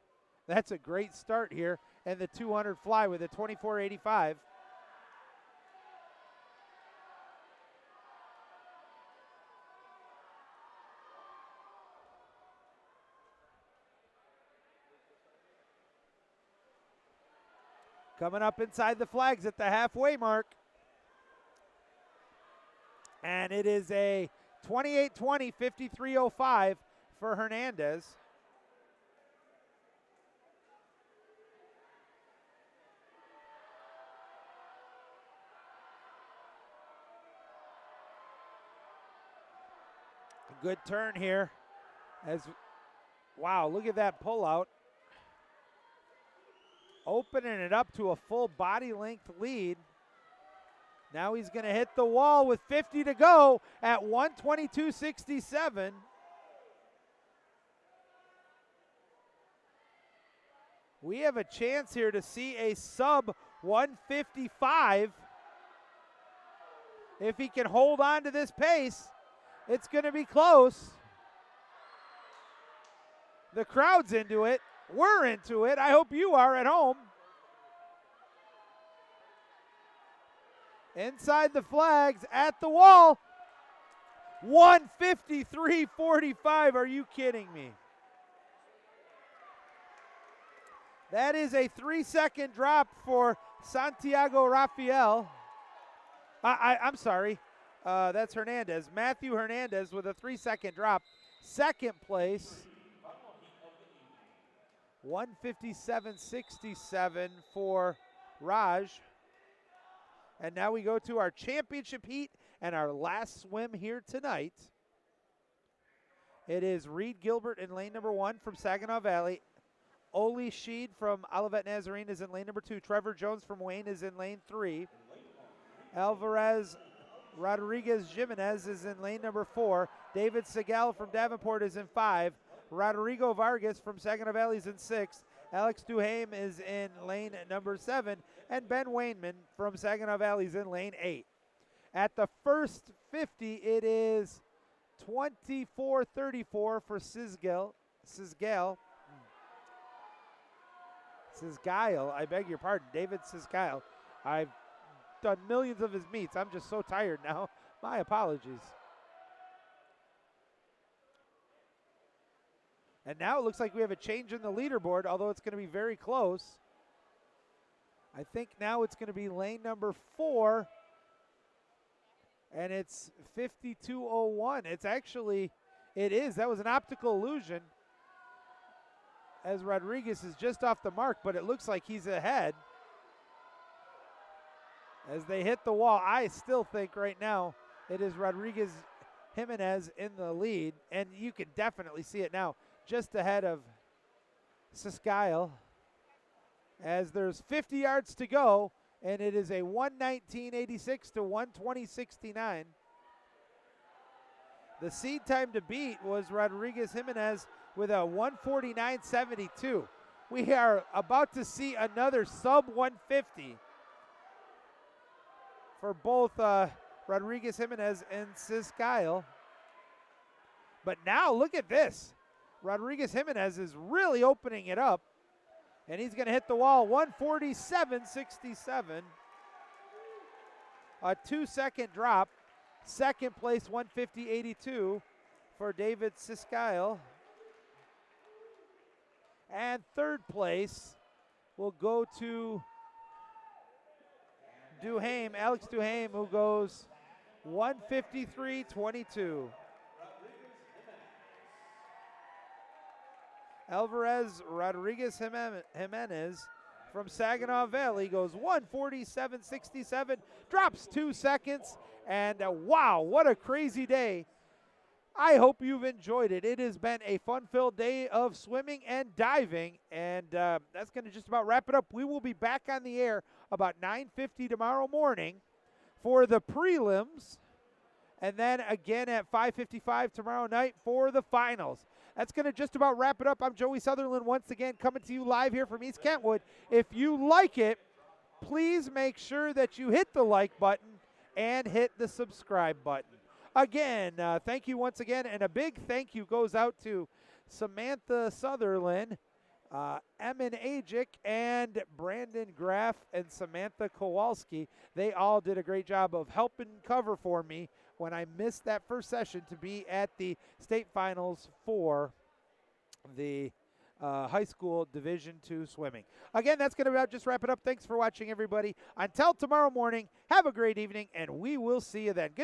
That's a great start here. And the 200 fly with a 24.85. Coming up inside the flags at the halfway mark. And it is a 28-20, 53.05 for Hernandez. A good turn here. Wow, look at that pullout. Opening it up to a full body length lead. Now he's going to hit the wall with 50 to go at 122.67. We have a chance here to see a sub 155. If he can hold on to this pace, it's going to be close. The crowd's into it. We're into it. I hope you are at home. Inside the flags, at the wall, 153.45. Are you kidding me? That is a 3-second drop for Santiago Rafael. I'm sorry. That's Hernandez. Matthew Hernandez with a 3-second drop. Second place. 157.67 for Raj. And now we go to our championship heat and our last swim here tonight. It is Reed Gilbert in lane number 1 from Saginaw Valley. Oli Sheed from Olivet Nazarene is in lane number 2. Trevor Jones from Wayne is in lane 3. Alvarez Rodriguez Jimenez is in lane number 4. David Segal from Davenport is in 5. Rodrigo Vargas from Saginaw Valley is in 6. Alex Duhame is in lane number 7. And Ben Wainman from Saginaw Valley is in lane 8. At the first 50, it is 24.34 for Sisgail, I beg your pardon, David Sisgail. I've done millions of his meets. I'm just so tired now. My apologies. And now it looks like we have a change in the leaderboard, although it's going to be very close. I think now it's going to be lane number 4, and it's 52.01. It's actually, it is. That was an optical illusion, as Rodriguez is just off the mark, but it looks like he's ahead. As they hit the wall, I still think right now it is Rodriguez Jimenez in the lead, and you can definitely see it now, just ahead of Sisgail. As there's 50 yards to go, and it is a 119.86 to 120.69. The seed time to beat was Rodriguez Jimenez with a 149.72. We are about to see another sub 150 for both Rodriguez Jimenez and Ciscail. But now look at this. Rodriguez Jimenez is really opening it up, and he's going to hit the wall 147.67. A 2-second drop. Second place 150.82 for David Ciscail. And third place will go to Duhame, Alex Duhame, who goes 153.22. Alvarez Rodriguez Jimenez from Saginaw Valley goes 147.67, drops 2 seconds, and wow, what a crazy day. I hope you've enjoyed it. It has been a fun-filled day of swimming and diving, and that's going to just about wrap it up. We will be back on the air about 9:50 tomorrow morning for the prelims, and then again at 5:55 tomorrow night for the finals. That's going to just about wrap it up. I'm Joey Sutherland once again coming to you live here from East Kentwood. If you like it, please make sure that you hit the like button and hit the subscribe button. Again, thank you once again, and a big thank you goes out to Samantha Sutherland, Emin Ajic, and Brandon Graff and Samantha Kowalski. They all did a great job of helping cover for me when I missed that first session to be at the state finals for the high school Division II swimming. Again, that's going to just wrap it up. Thanks for watching, everybody. Until tomorrow morning, have a great evening, and we will see you then. Good